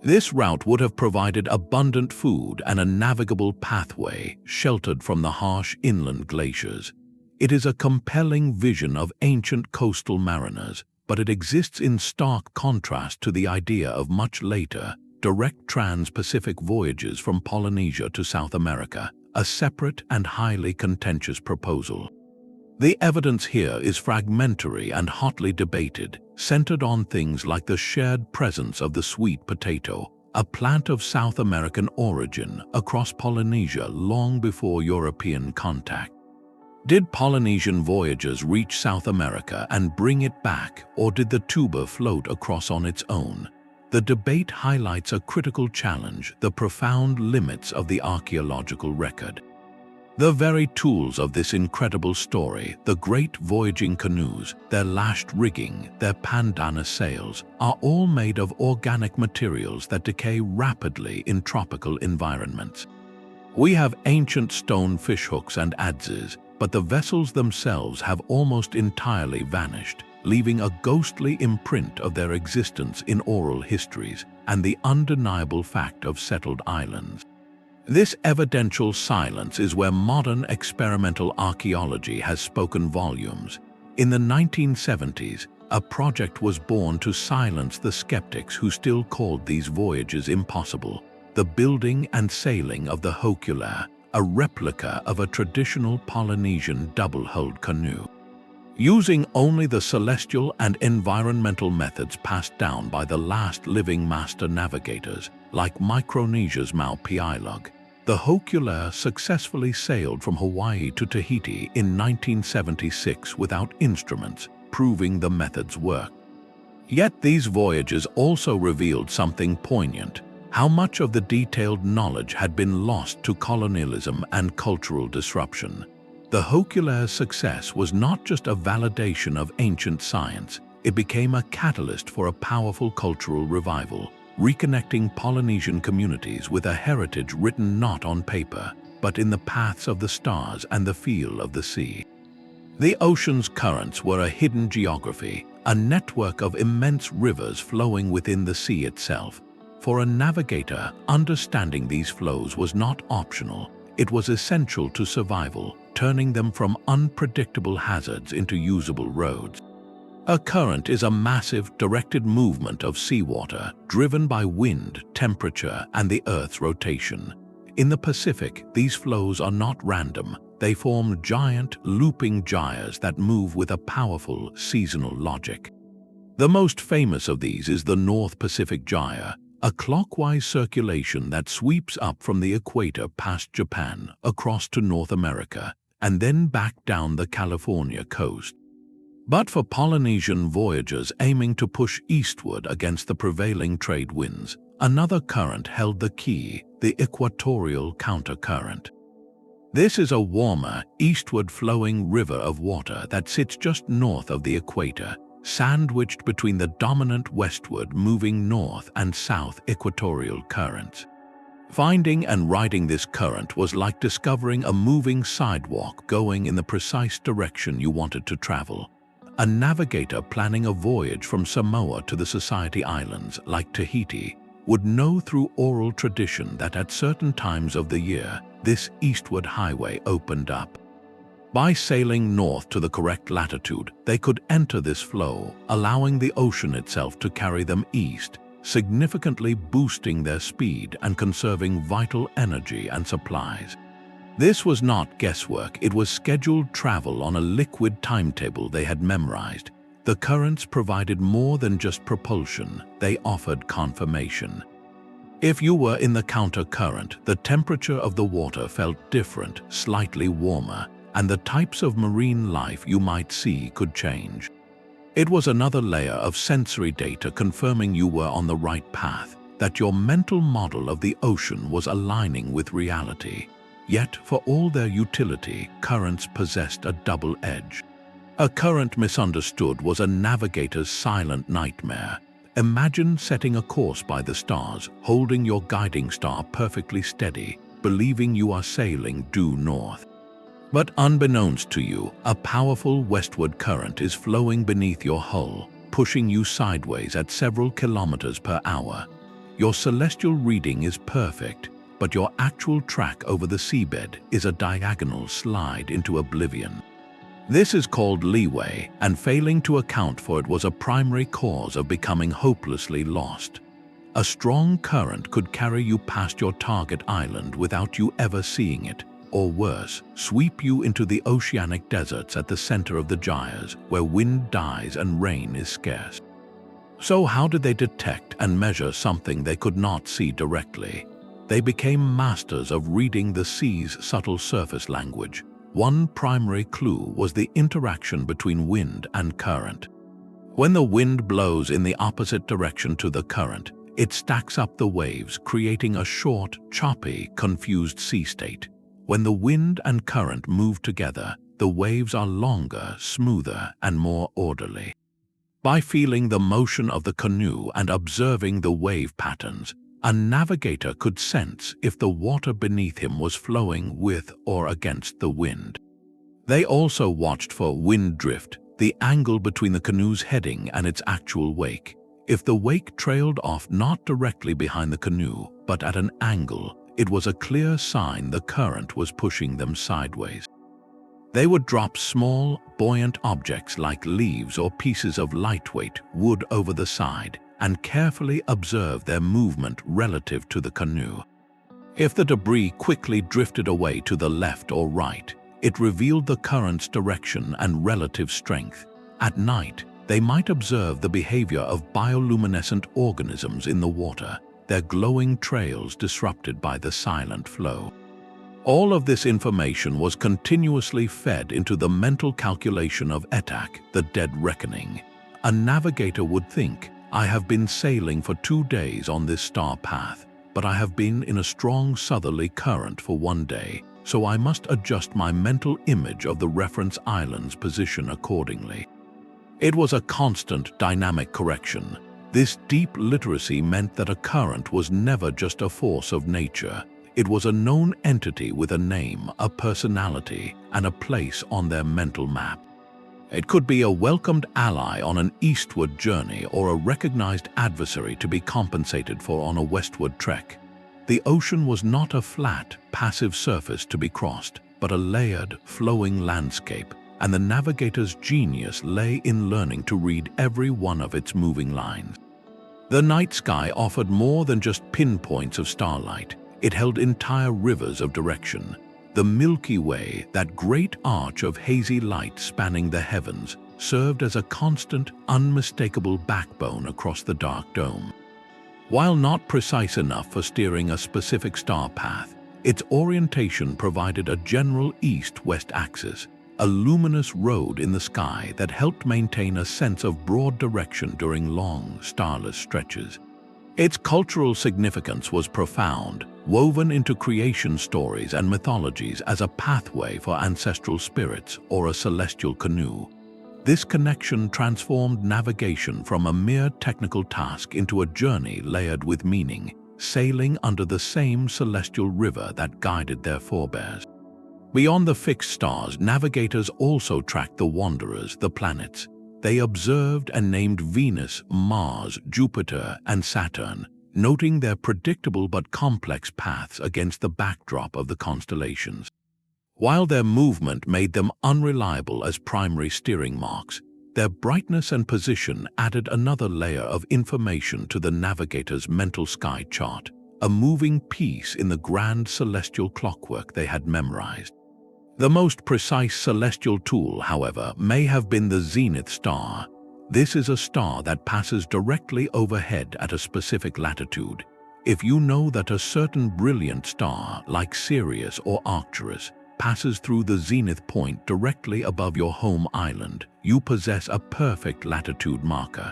S1: This route would have provided abundant food and a navigable pathway sheltered from the harsh inland glaciers. It is a compelling vision of ancient coastal mariners, but it exists in stark contrast to the idea of much later, direct trans-Pacific voyages from Polynesia to South America, a separate and highly contentious proposal. The evidence here is fragmentary and hotly debated, centered on things like the shared presence of the sweet potato, a plant of South American origin across Polynesia long before European contact. Did Polynesian voyagers reach South America and bring it back, or did the tuber float across on its own? The debate highlights a critical challenge: the profound limits of the archaeological record. The very tools of this incredible story, the great voyaging canoes, their lashed rigging, their pandana sails, are all made of organic materials that decay rapidly in tropical environments. We have ancient stone fishhooks and adzes, but the vessels themselves have almost entirely vanished, leaving a ghostly imprint of their existence in oral histories and the undeniable fact of settled islands. This evidential silence is where modern experimental archaeology has spoken volumes. In the 1970s, a project was born to silence the skeptics who still called these voyages impossible: the building and sailing of the Hōkūle'a, a replica of a traditional Polynesian double-hulled canoe. Using only the celestial and environmental methods passed down by the last living master navigators, like Micronesia's Mau Piailug, the Hōkūle'a successfully sailed from Hawaii to Tahiti in 1976 without instruments, proving the methods work. Yet these voyages also revealed something poignant: how much of the detailed knowledge had been lost to colonialism and cultural disruption. The Hōkūle'a's success was not just a validation of ancient science, it became a catalyst for a powerful cultural revival, reconnecting Polynesian communities with a heritage written not on paper, but in the paths of the stars and the feel of the sea. The ocean's currents were a hidden geography, a network of immense rivers flowing within the sea itself. For a navigator, understanding these flows was not optional, it was essential to survival, turning them from unpredictable hazards into usable roads. A current is a massive, directed movement of seawater, driven by wind, temperature, and the Earth's rotation. In the Pacific, these flows are not random. They form giant, looping gyres that move with a powerful, seasonal logic. The most famous of these is the North Pacific Gyre, a clockwise circulation that sweeps up from the equator past Japan, across to North America, and then back down the California coast. But for Polynesian voyagers aiming to push eastward against the prevailing trade winds, another current held the key: the equatorial countercurrent. This is a warmer, eastward-flowing river of water that sits just north of the equator, sandwiched between the dominant westward moving north and south equatorial currents. Finding and riding this current was like discovering a moving sidewalk going in the precise direction you wanted to travel. A navigator planning a voyage from Samoa to the Society Islands, like Tahiti, would know through oral tradition that at certain times of the year, this eastward highway opened up. By sailing north to the correct latitude, they could enter this flow, allowing the ocean itself to carry them east, significantly boosting their speed and conserving vital energy and supplies. This was not guesswork, it was scheduled travel on a liquid timetable they had memorized. The currents provided more than just propulsion, they offered confirmation. If you were in the counter-current, the temperature of the water felt different, slightly warmer, and the types of marine life you might see could change. It was another layer of sensory data confirming you were on the right path, that your mental model of the ocean was aligning with reality. Yet, for all their utility, currents possessed a double edge. A current misunderstood was a navigator's silent nightmare. Imagine setting a course by the stars, holding your guiding star perfectly steady, believing you are sailing due north. But unbeknownst to you, a powerful westward current is flowing beneath your hull, pushing you sideways at several kilometers per hour. Your celestial reading is perfect, but your actual track over the seabed is a diagonal slide into oblivion. This is called leeway, and failing to account for it was a primary cause of becoming hopelessly lost. A strong current could carry you past your target island without you ever seeing it, or worse, sweep you into the oceanic deserts at the center of the gyres, where wind dies and rain is scarce. So how did they detect and measure something they could not see directly? They became masters of reading the sea's subtle surface language. One primary clue was the interaction between wind and current. When the wind blows in the opposite direction to the current, it stacks up the waves, creating a short, choppy, confused sea state. When the wind and current move together, the waves are longer, smoother, and more orderly. By feeling the motion of the canoe and observing the wave patterns, a navigator could sense if the water beneath him was flowing with or against the wind. They also watched for wind drift, the angle between the canoe's heading and its actual wake. If the wake trailed off not directly behind the canoe, but at an angle, it was a clear sign the current was pushing them sideways. They would drop small, buoyant objects like leaves or pieces of lightweight wood over the side and carefully observe their movement relative to the canoe. If the debris quickly drifted away to the left or right, it revealed the current's direction and relative strength. At night, they might observe the behavior of bioluminescent organisms in the water, their glowing trails disrupted by the silent flow. All of this information was continuously fed into the mental calculation of Etak, the dead reckoning. A navigator would think, I have been sailing for 2 days on this star path, but I have been in a strong southerly current for 1 day, so I must adjust my mental image of the reference island's position accordingly. It was a constant dynamic correction. This deep literacy meant that a current was never just a force of nature. It was a known entity with a name, a personality, and a place on their mental map. It could be a welcomed ally on an eastward journey or a recognized adversary to be compensated for on a westward trek. The ocean was not a flat, passive surface to be crossed, but a layered, flowing landscape, and the navigator's genius lay in learning to read every one of its moving lines. The night sky offered more than just pinpoints of starlight. It held entire rivers of direction. The Milky Way, that great arch of hazy light spanning the heavens, served as a constant, unmistakable backbone across the dark dome. While not precise enough for steering a specific star path, its orientation provided a general east-west axis, a luminous road in the sky that helped maintain a sense of broad direction during long, starless stretches. Its cultural significance was profound, woven into creation stories and mythologies as a pathway for ancestral spirits or a celestial canoe. This connection transformed navigation from a mere technical task into a journey layered with meaning, sailing under the same celestial river that guided their forebears. Beyond the fixed stars, navigators also tracked the wanderers, the planets. They observed and named Venus, Mars, Jupiter, and Saturn, noting their predictable but complex paths against the backdrop of the constellations. While their movement made them unreliable as primary steering marks, their brightness and position added another layer of information to the navigator's mental sky chart, a moving piece in the grand celestial clockwork they had memorized. The most precise celestial tool, however, may have been the zenith star. This is a star that passes directly overhead at a specific latitude. If you know that a certain brilliant star, like Sirius or Arcturus, passes through the zenith point directly above your home island, you possess a perfect latitude marker.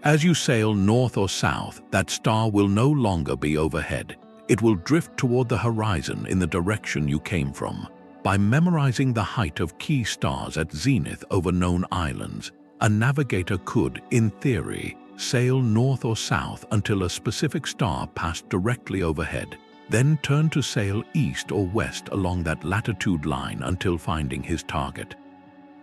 S1: As you sail north or south, that star will no longer be overhead. it will drift toward the horizon in the direction you came from. By memorizing the height of key stars at zenith over known islands, a navigator could, in theory, sail north or south until a specific star passed directly overhead, then turn to sail east or west along that latitude line until finding his target.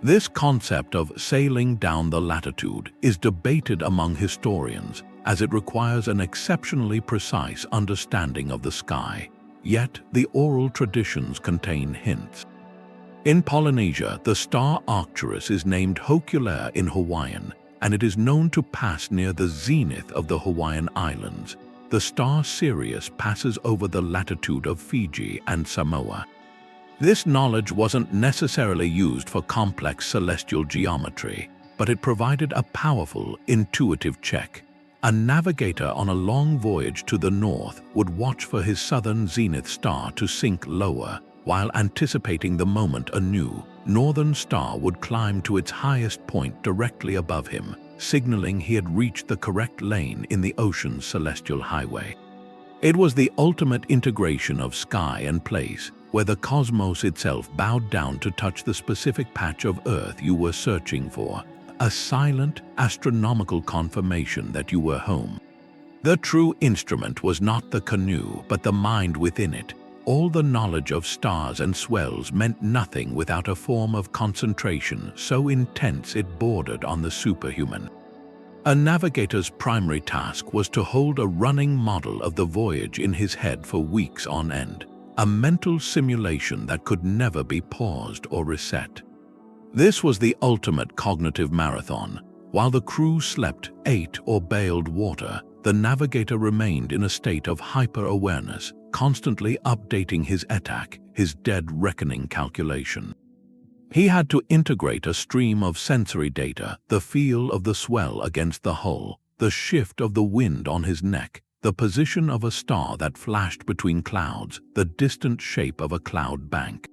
S1: This concept of sailing down the latitude is debated among historians, as it requires an exceptionally precise understanding of the sky. Yet, the oral traditions contain hints. In Polynesia, the star Arcturus is named Hōkūleʻa in Hawaiian, and it is known to pass near the zenith of the Hawaiian Islands. The star Sirius passes over the latitude of Fiji and Samoa. This knowledge wasn't necessarily used for complex celestial geometry, but it provided a powerful, intuitive check. A navigator on a long voyage to the north would watch for his southern zenith star to sink lower, while anticipating the moment a new, northern star would climb to its highest point directly above him, signaling he had reached the correct lane in the ocean's celestial highway. It was the ultimate integration of sky and place, where the cosmos itself bowed down to touch the specific patch of Earth you were searching for, a silent, astronomical confirmation that you were home. The true instrument was not the canoe, but the mind within it. All the knowledge of stars and swells meant nothing without a form of concentration so intense it bordered on the superhuman. A navigator's primary task was to hold a running model of the voyage in his head for weeks on end, a mental simulation that could never be paused or reset. This was the ultimate cognitive marathon. While the crew slept, ate, or bailed water, the navigator remained in a state of hyper-awareness, constantly updating his Etak, his dead reckoning calculation. He had to integrate a stream of sensory data, the feel of the swell against the hull, the shift of the wind on his neck, the position of a star that flashed between clouds, the distant shape of a cloud bank.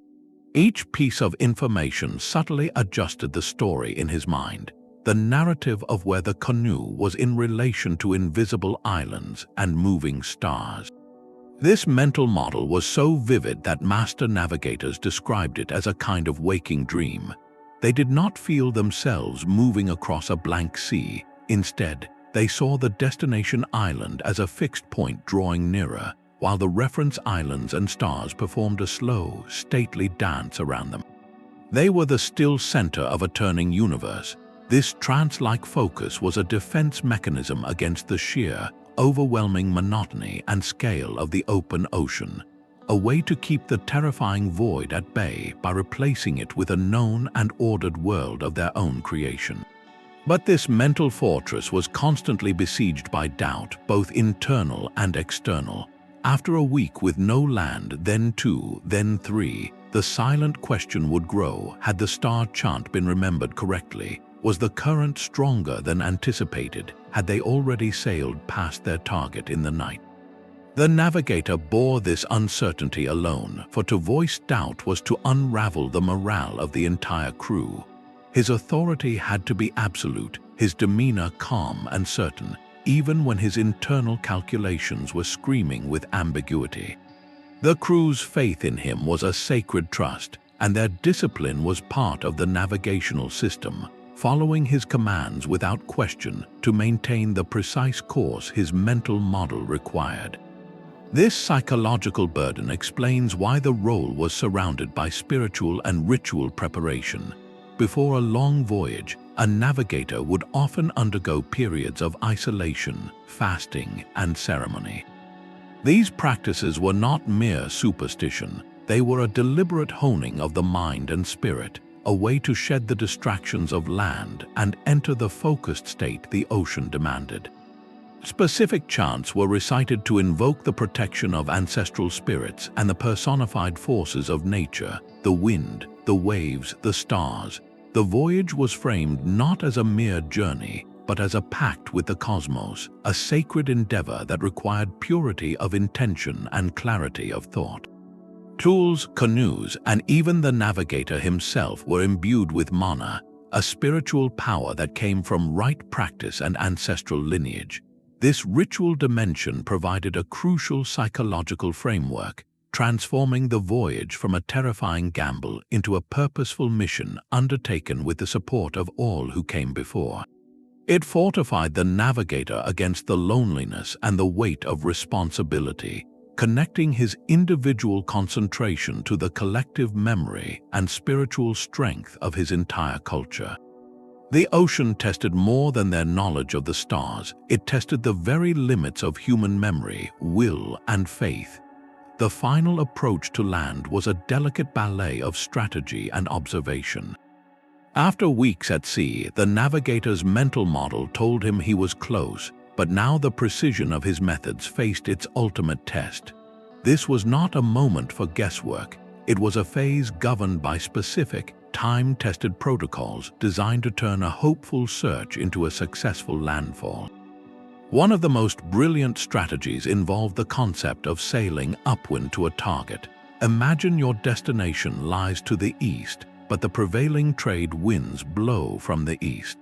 S1: Each piece of information subtly adjusted the story in his mind, the narrative of where the canoe was in relation to invisible islands and moving stars. This mental model was so vivid that master navigators described it as a kind of waking dream. They did not feel themselves moving across a blank sea. Instead, they saw the destination island as a fixed point drawing nearer, while the reference islands and stars performed a slow, stately dance around them. They were the still center of a turning universe. This trance-like focus was a defense mechanism against the sheer, overwhelming monotony and scale of the open ocean, a way to keep the terrifying void at bay by replacing it with a known and ordered world of their own creation. But this mental fortress was constantly besieged by doubt, both internal and external. After a week with no land, then 2, then 3, the silent question would grow: had the star chant been remembered correctly? Was the current stronger than anticipated? Had they already sailed past their target in the night? The navigator bore this uncertainty alone, for to voice doubt was to unravel the morale of the entire crew. His authority had to be absolute, his demeanor calm and certain, even when his internal calculations were screaming with ambiguity. The crew's faith in him was a sacred trust, and their discipline was part of the navigational system, following his commands without question to maintain the precise course his mental model required. This psychological burden explains why the role was surrounded by spiritual and ritual preparation. Before a long voyage, a navigator would often undergo periods of isolation, fasting, and ceremony. These practices were not mere superstition. They were a deliberate honing of the mind and spirit, a way to shed the distractions of land and enter the focused state the ocean demanded. Specific chants were recited to invoke the protection of ancestral spirits and the personified forces of nature, the wind, the waves, the stars. The voyage was framed not as a mere journey, but as a pact with the cosmos, a sacred endeavor that required purity of intention and clarity of thought. Tools, canoes, and even the navigator himself were imbued with mana, a spiritual power that came from right practice and ancestral lineage. This ritual dimension provided a crucial psychological framework, transforming the voyage from a terrifying gamble into a purposeful mission undertaken with the support of all who came before. It fortified the navigator against the loneliness and the weight of responsibility, connecting his individual concentration to the collective memory and spiritual strength of his entire culture. The ocean tested more than their knowledge of the stars. It tested the very limits of human memory, will, and faith. The final approach to land was a delicate ballet of strategy and observation. After weeks at sea, the navigator's mental model told him he was close, but now the precision of his methods faced its ultimate test. This was not a moment for guesswork. It was a phase governed by specific, time-tested protocols designed to turn a hopeful search into a successful landfall. One of the most brilliant strategies involved the concept of sailing upwind to a target. Imagine your destination lies to the east, but the prevailing trade winds blow from the east.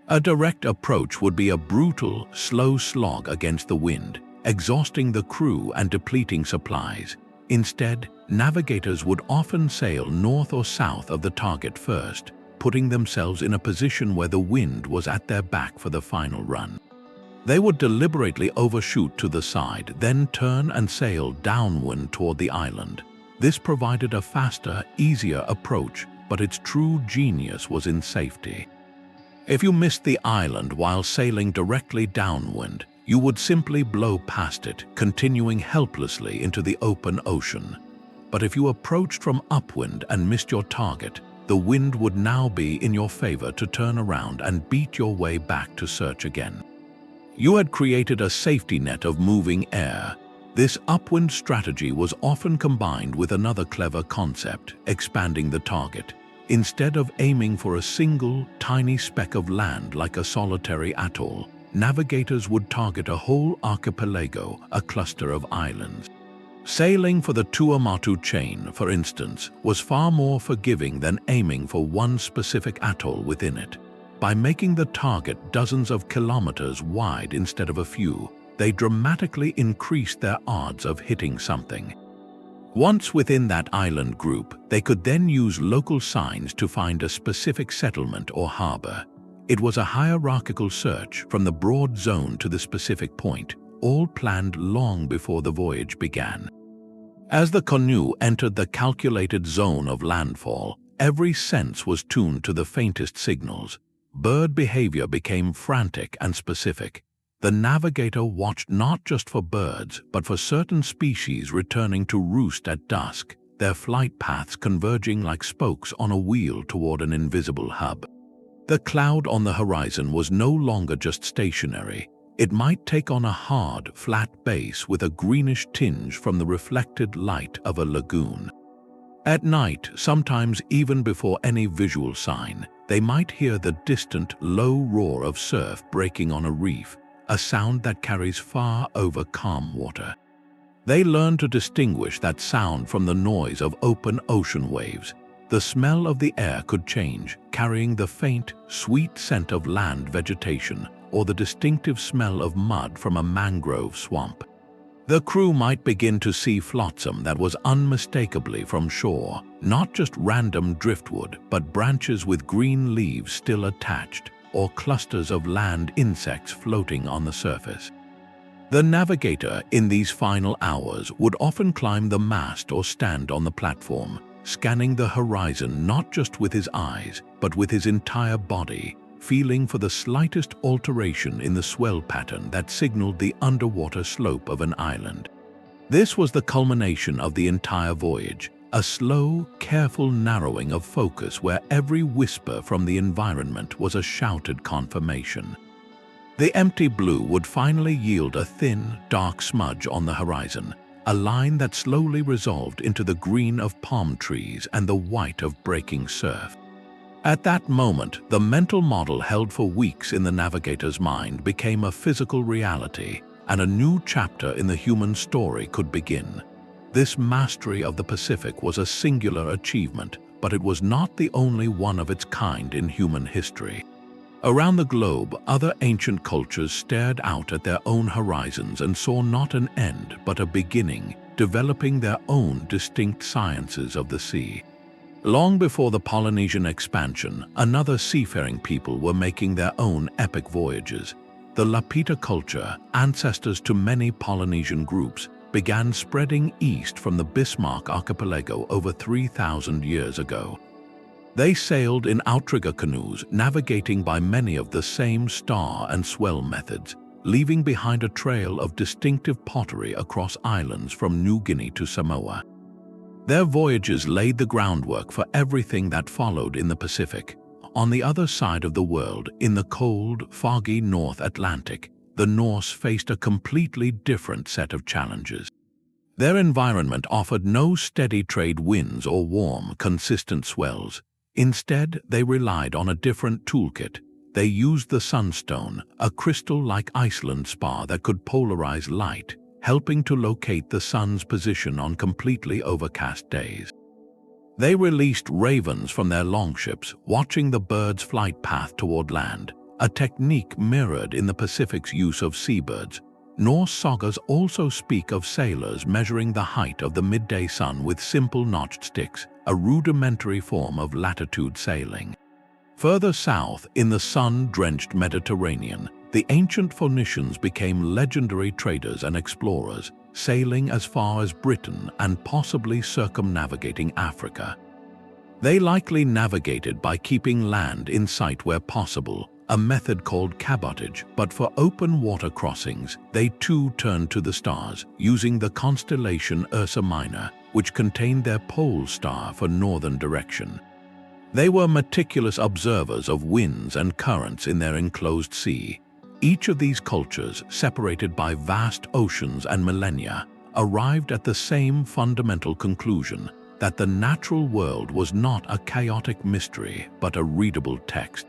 S1: A direct approach would be a brutal, slow slog against the wind, exhausting the crew and depleting supplies. Instead, navigators would often sail north or south of the target first, putting themselves in a position where the wind was at their back for the final run. They would deliberately overshoot to the side, then turn and sail downwind toward the island. This provided a faster, easier approach, but its true genius was in safety. If you missed the island while sailing directly downwind, you would simply blow past it, continuing helplessly into the open ocean. But if you approached from upwind and missed your target, the wind would now be in your favor to turn around and beat your way back to search again. You had created a safety net of moving air. This upwind strategy was often combined with another clever concept, expanding the target. Instead of aiming for a single, tiny speck of land like a solitary atoll, navigators would target a whole archipelago, a cluster of islands. Sailing for the Tuamotu chain, for instance, was far more forgiving than aiming for one specific atoll within it. By making the target dozens of kilometers wide instead of a few, they dramatically increased their odds of hitting something. Once within that island group, they could then use local signs to find a specific settlement or harbor. It was a hierarchical search from the broad zone to the specific point, all planned long before the voyage began. As the canoe entered the calculated zone of landfall, every sense was tuned to the faintest signals. Bird behavior became frantic and specific. The navigator watched not just for birds, but for certain species returning to roost at dusk, their flight paths converging like spokes on a wheel toward an invisible hub. The cloud on the horizon was no longer just stationary. It might take on a hard, flat base with a greenish tinge from the reflected light of a lagoon. At night, sometimes even before any visual sign, they might hear the distant, low roar of surf breaking on a reef, a sound that carries far over calm water. They learned to distinguish that sound from the noise of open ocean waves. The smell of the air could change, carrying the faint, sweet scent of land vegetation or the distinctive smell of mud from a mangrove swamp. The crew might begin to see flotsam that was unmistakably from shore, not just random driftwood, but branches with green leaves still attached, or clusters of land insects floating on the surface. The navigator in these final hours would often climb the mast or stand on the platform, scanning the horizon not just with his eyes, but with his entire body, feeling for the slightest alteration in the swell pattern that signaled the underwater slope of an island. This was the culmination of the entire voyage, a slow, careful narrowing of focus where every whisper from the environment was a shouted confirmation. The empty blue would finally yield a thin, dark smudge on the horizon, a line that slowly resolved into the green of palm trees and the white of breaking surf. At that moment, the mental model held for weeks in the navigator's mind became a physical reality, and a new chapter in the human story could begin. This mastery of the Pacific was a singular achievement, but it was not the only one of its kind in human history. Around the globe, other ancient cultures stared out at their own horizons and saw not an end but a beginning, developing their own distinct sciences of the sea. Long before the Polynesian expansion, another seafaring people were making their own epic voyages. The Lapita culture, ancestors to many Polynesian groups, began spreading east from the Bismarck archipelago over 3,000 years ago. They sailed in outrigger canoes, navigating by many of the same star and swell methods, leaving behind a trail of distinctive pottery across islands from New Guinea to Samoa. Their voyages laid the groundwork for everything that followed in the Pacific. On the other side of the world, in the cold, foggy North Atlantic, the Norse faced a completely different set of challenges. Their environment offered no steady trade winds or warm, consistent swells. Instead, they relied on a different toolkit. They used the sunstone, a crystal-like Iceland spar that could polarize light, helping to locate the sun's position on completely overcast days. They released ravens from their longships, watching the bird's flight path toward land, a technique mirrored in the Pacific's use of seabirds. Norse sagas also speak of sailors measuring the height of the midday sun with simple notched sticks, a rudimentary form of latitude sailing. Further south, in the sun-drenched Mediterranean, the ancient Phoenicians became legendary traders and explorers, sailing as far as Britain and possibly circumnavigating Africa. They likely navigated by keeping land in sight where possible, a method called cabotage, but for open water crossings, they too turned to the stars, using the constellation Ursa Minor, which contained their pole star for northern direction. They were meticulous observers of winds and currents in their enclosed sea. Each of these cultures, separated by vast oceans and millennia, arrived at the same fundamental conclusion, that the natural world was not a chaotic mystery, but a readable text.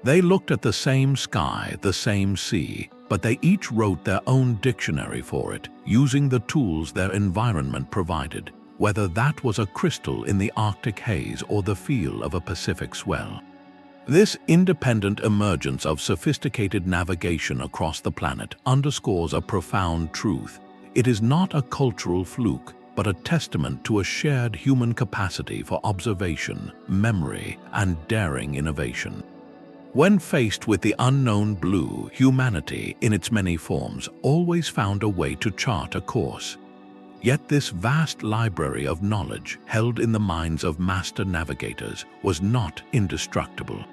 S1: They looked at the same sky, the same sea, but they each wrote their own dictionary for it, using the tools their environment provided, whether that was a crystal in the Arctic haze or the feel of a Pacific swell. This independent emergence of sophisticated navigation across the planet underscores a profound truth. It is not a cultural fluke, but a testament to a shared human capacity for observation, memory, and daring innovation. When faced with the unknown blue, humanity, in its many forms, always found a way to chart a course. Yet this vast library of knowledge, held in the minds of master navigators, was not indestructible.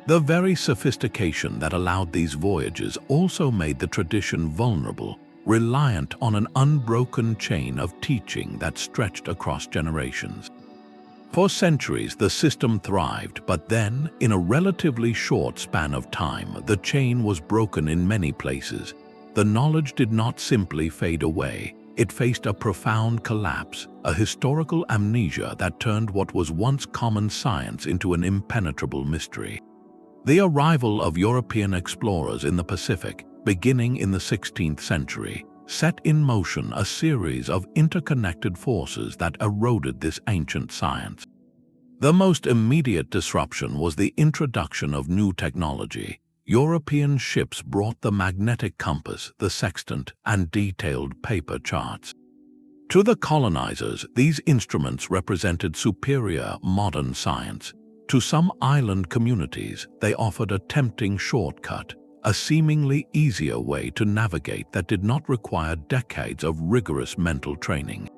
S1: The very sophistication that allowed these voyages also made the tradition vulnerable, reliant on an unbroken chain of teaching that stretched across generations. For centuries, the system thrived, but then, in a relatively short span of time, the chain was broken in many places. The knowledge did not simply fade away. It faced a profound collapse, a historical amnesia that turned what was once common science into an impenetrable mystery. The arrival of European explorers in the Pacific, beginning in the 16th century, set in motion a series of interconnected forces that eroded this ancient science. The most immediate disruption was the introduction of new technology. European ships brought the magnetic compass, the sextant, and detailed paper charts. To the colonizers, these instruments represented superior modern science. To some island communities, they offered a tempting shortcut, a seemingly easier way to navigate that did not require decades of rigorous mental training.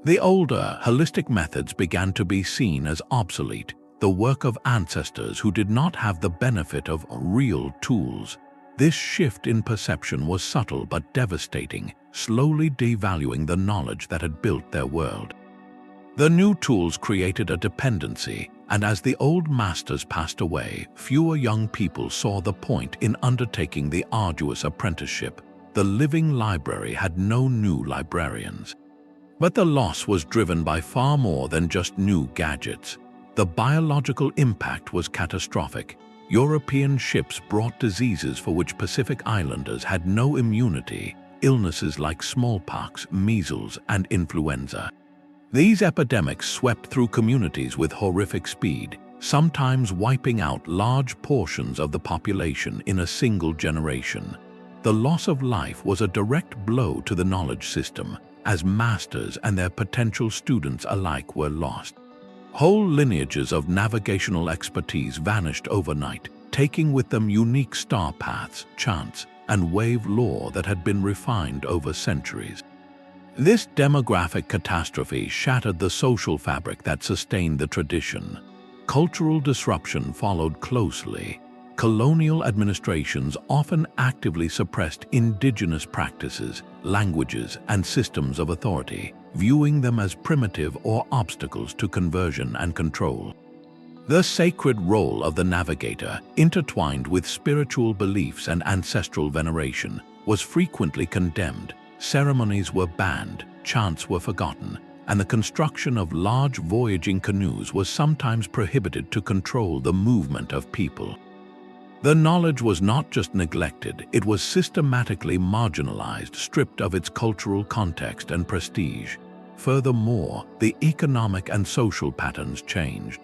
S1: The older, holistic methods began to be seen as obsolete, the work of ancestors who did not have the benefit of real tools. This shift in perception was subtle but devastating, slowly devaluing the knowledge that had built their world. The new tools created a dependency, and as the old masters passed away, fewer young people saw the point in undertaking the arduous apprenticeship. The living library had no new librarians. But the loss was driven by far more than just new gadgets. The biological impact was catastrophic. European ships brought diseases for which Pacific Islanders had no immunity, illnesses like smallpox, measles, and influenza. These epidemics swept through communities with horrific speed, sometimes wiping out large portions of the population in a single generation. The loss of life was a direct blow to the knowledge system, as masters and their potential students alike were lost. Whole lineages of navigational expertise vanished overnight, taking with them unique star paths, chants, and wave lore that had been refined over centuries. This demographic catastrophe shattered the social fabric that sustained the tradition. Cultural disruption followed closely. Colonial administrations often actively suppressed indigenous practices, languages, and systems of authority, viewing them as primitive or obstacles to conversion and control. The sacred role of the navigator, intertwined with spiritual beliefs and ancestral veneration, was frequently condemned. Ceremonies were banned, chants were forgotten, and the construction of large voyaging canoes was sometimes prohibited to control the movement of people. The knowledge was not just neglected, it was systematically marginalized, stripped of its cultural context and prestige. Furthermore, the economic and social patterns changed.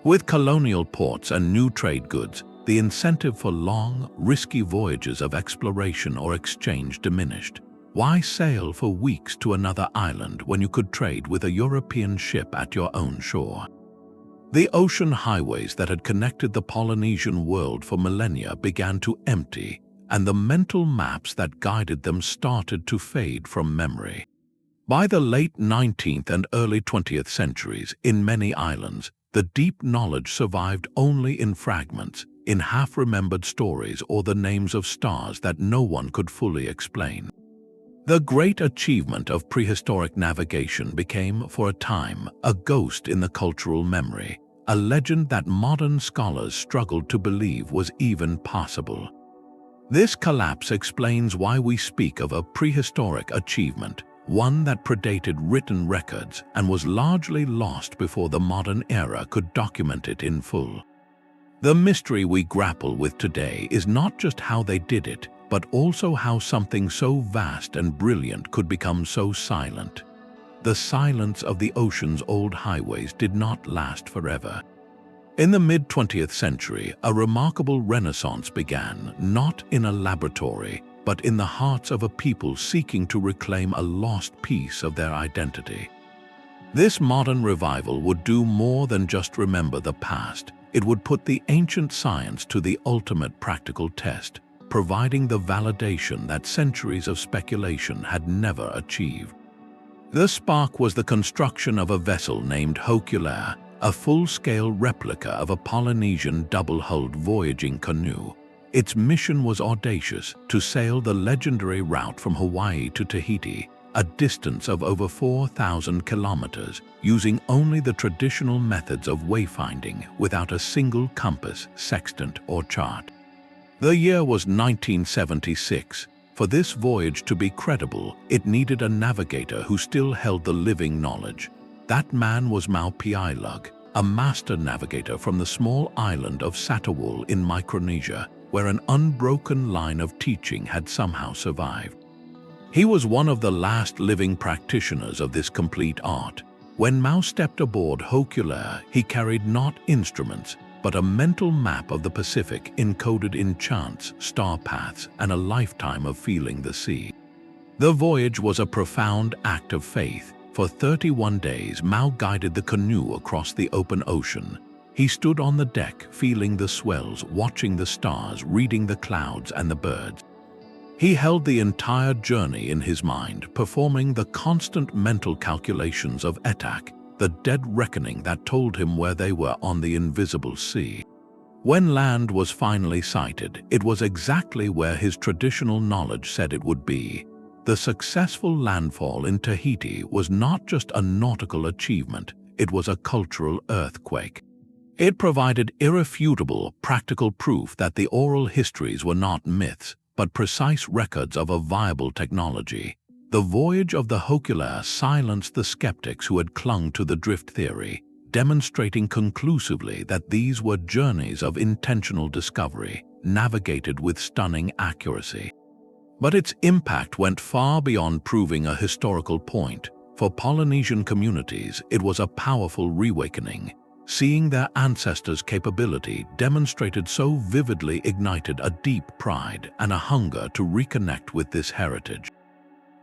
S1: With colonial ports and new trade goods, the incentive for long, risky voyages of exploration or exchange diminished. Why sail for weeks to another island when you could trade with a European ship at your own shore? The ocean highways that had connected the Polynesian world for millennia began to empty, and the mental maps that guided them started to fade from memory. By the late 19th and early 20th centuries, in many islands, the deep knowledge survived only in fragments, in half-remembered stories or the names of stars that no one could fully explain. The great achievement of prehistoric navigation became, for a time, a ghost in the cultural memory, a legend that modern scholars struggled to believe was even possible. This collapse explains why we speak of a prehistoric achievement, one that predated written records and was largely lost before the modern era could document it in full. The mystery we grapple with today is not just how they did it, but also how something so vast and brilliant could become so silent. The silence of the ocean's old highways did not last forever. In the mid-20th century, a remarkable renaissance began, not in a laboratory, but in the hearts of a people seeking to reclaim a lost piece of their identity. This modern revival would do more than just remember the past. It would put the ancient science to the ultimate practical test, providing the validation that centuries of speculation had never achieved. The spark was the construction of a vessel named Hōkūleʻa, a full-scale replica of a Polynesian double-hulled voyaging canoe. Its mission was audacious: to sail the legendary route from Hawaiʻi to Tahiti, a distance of over 4,000 kilometers, using only the traditional methods of wayfinding without a single compass, sextant, or chart. The year was 1976. For this voyage to be credible, it needed a navigator who still held the living knowledge. That man was Mau Piailug, a master navigator from the small island of Satawal in Micronesia, where an unbroken line of teaching had somehow survived. He was one of the last living practitioners of this complete art. When Mau stepped aboard Hōkūleʻa, he carried not instruments, but a mental map of the Pacific encoded in chants, star paths, and a lifetime of feeling the sea. The voyage was a profound act of faith. For 31 days, Mau guided the canoe across the open ocean. He stood on the deck, feeling the swells, watching the stars, reading the clouds and the birds. He held the entire journey in his mind, performing the constant mental calculations of Etak, the dead reckoning that told him where they were on the invisible sea. When land was finally sighted, it was exactly where his traditional knowledge said it would be. The successful landfall in Tahiti was not just a nautical achievement, it was a cultural earthquake. It provided irrefutable, practical proof that the oral histories were not myths, but precise records of a viable technology. The voyage of the Hōkūleʻa silenced the skeptics who had clung to the drift theory, demonstrating conclusively that these were journeys of intentional discovery, navigated with stunning accuracy. But its impact went far beyond proving a historical point. For Polynesian communities, it was a powerful reawakening. seeing their ancestors' capability demonstrated so vividly ignited a deep pride and a hunger to reconnect with this heritage.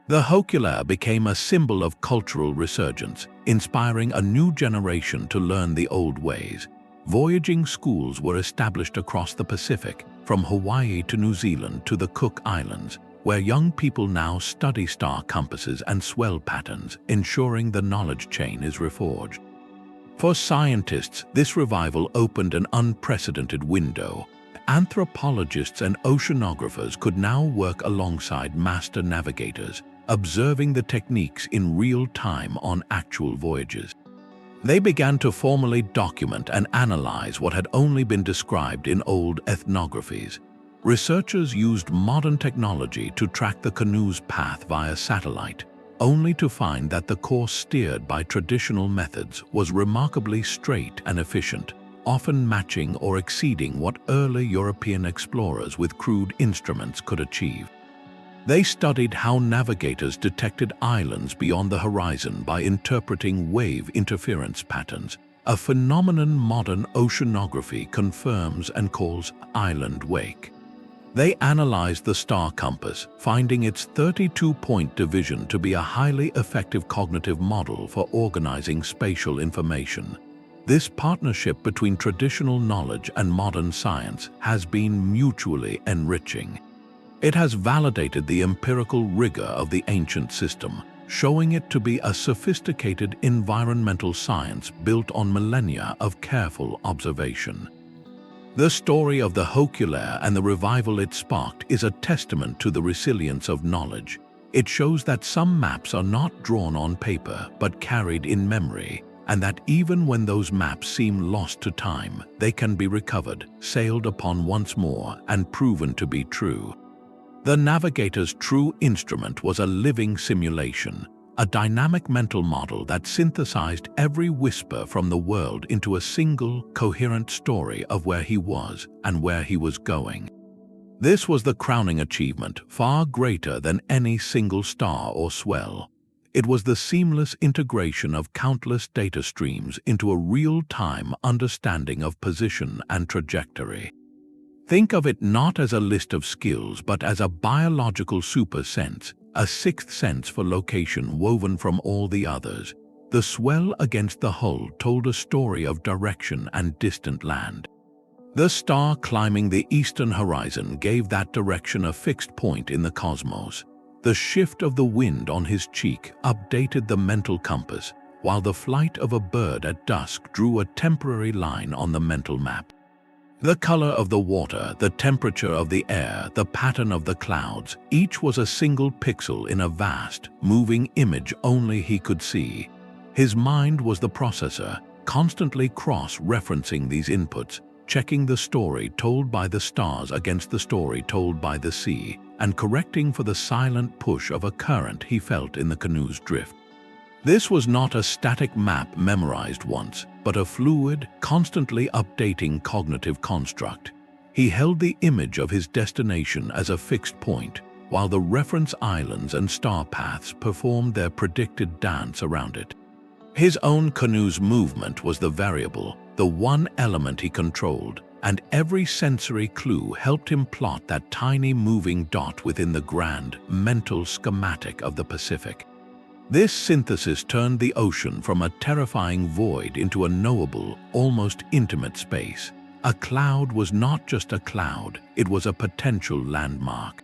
S1: The Hokule'a became a symbol of cultural resurgence, inspiring a new generation to learn the old ways. Voyaging schools were established across the Pacific, from Hawaii to New Zealand to the Cook Islands, where young people now study star compasses and swell patterns, ensuring the knowledge chain is reforged. For scientists, this revival opened an unprecedented window. Anthropologists and oceanographers could now work alongside master navigators, observing the techniques in real time on actual voyages. They began to formally document and analyze what had only been described in old ethnographies. Researchers used modern technology to track the canoe's path via satellite, only to find that the course steered by traditional methods was remarkably straight and efficient, often matching or exceeding what early European explorers with crude instruments could achieve. They studied how navigators detected islands beyond the horizon by interpreting wave interference patterns, a phenomenon modern oceanography confirms and calls island wake. They analyzed the star compass, finding its 32-point division to be a highly effective cognitive model for organizing spatial information. This partnership between traditional knowledge and modern science has been mutually enriching. It has validated the empirical rigor of the ancient system, showing it to be a sophisticated environmental science built on millennia of careful observation. The story of the Hōkūle'a and the revival it sparked is a testament to the resilience of knowledge. It shows that some maps are not drawn on paper but carried in memory, and that even when those maps seem lost to time, they can be recovered, sailed upon once more, and proven to be true. The navigator's true instrument was a living simulation, a dynamic mental model that synthesized every whisper from the world into a single, coherent story of where he was and where he was going. This was the crowning achievement, far greater than any single star or swell. It was the seamless integration of countless data streams into a real-time understanding of position and trajectory. Think of it not as a list of skills, but as a biological super sense, a sixth sense for location woven from all the others. The swell against the hull told a story of direction and distant land. The star climbing the eastern horizon gave that direction a fixed point in the cosmos. The shift of the wind on his cheek updated the mental compass, while the flight of a bird at dusk drew a temporary line on the mental map. The color of the water, the temperature of the air, the pattern of the clouds, each was a single pixel in a vast, moving image only he could see. His mind was the processor, constantly cross-referencing these inputs, checking the story told by the stars against the story told by the sea, and correcting for the silent push of a current he felt in the canoe's drift. This was not a static map memorized once, but a fluid, constantly updating cognitive construct. He held the image of his destination as a fixed point, while the reference islands and star paths performed their predicted dance around it. His own canoe's movement was the variable, the one element he controlled, and every sensory clue helped him plot that tiny moving dot within the grand, mental schematic of the Pacific. This synthesis turned the ocean from a terrifying void into a knowable, almost intimate space. A cloud was not just a cloud, it was a potential landmark.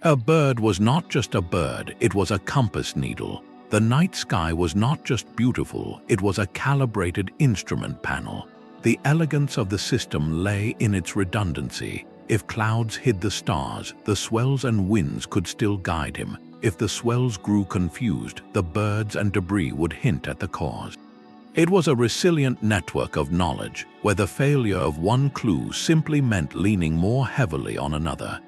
S1: A bird was not just a bird, it was a compass needle. The night sky was not just beautiful, it was a calibrated instrument panel. The elegance of the system lay in its redundancy. If clouds hid the stars, the swells and winds could still guide him. If the swells grew confused, the birds and debris would hint at the cause. It was a resilient network of knowledge, where the failure of one clue simply meant leaning more heavily on another.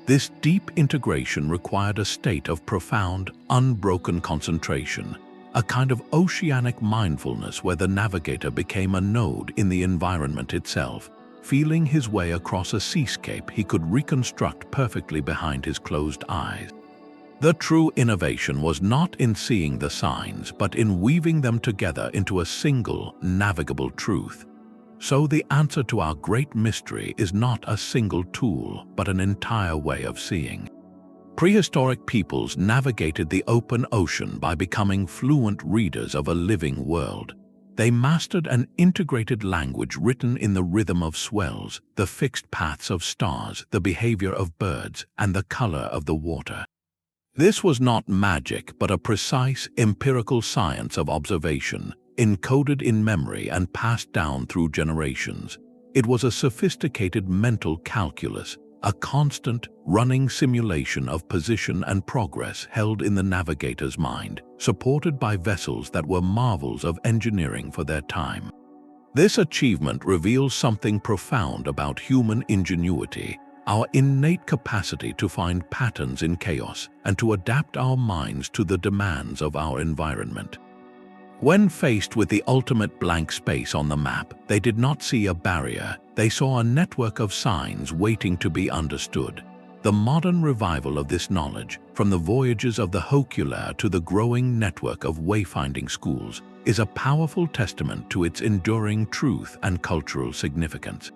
S1: This deep integration required a state of profound, unbroken concentration, a kind of oceanic mindfulness where the navigator became a node in the environment itself. Feeling his way across a seascape he could reconstruct perfectly behind his closed eyes. The true innovation was not in seeing the signs, but in weaving them together into a single, navigable truth. So the answer to our great mystery is not a single tool, but an entire way of seeing. Prehistoric peoples navigated the open ocean by becoming fluent readers of a living world. They mastered an integrated language written in the rhythm of swells, the fixed paths of stars, the behavior of birds, and the color of the water. This was not magic, but a precise, empirical science of observation, encoded in memory and passed down through generations. It was a sophisticated mental calculus, a constant, running simulation of position and progress held in the navigator's mind, supported by vessels that were marvels of engineering for their time. This achievement reveals something profound about human ingenuity, our innate capacity to find patterns in chaos and to adapt our minds to the demands of our environment. When faced with the ultimate blank space on the map, they did not see a barrier, they saw a network of signs waiting to be understood. The modern revival of this knowledge, from the voyages of the Hōkūle'a to the growing network of wayfinding schools, is a powerful testament to its enduring truth and cultural significance.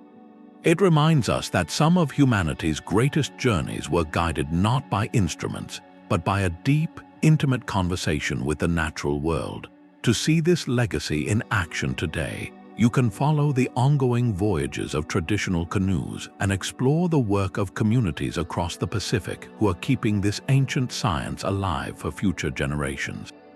S1: It reminds us that some of humanity's greatest journeys were guided not by instruments, but by a deep, intimate conversation with the natural world. To see this legacy in action today, you can follow the ongoing voyages of traditional canoes and explore the work of communities across the Pacific who are keeping this ancient science alive for future generations.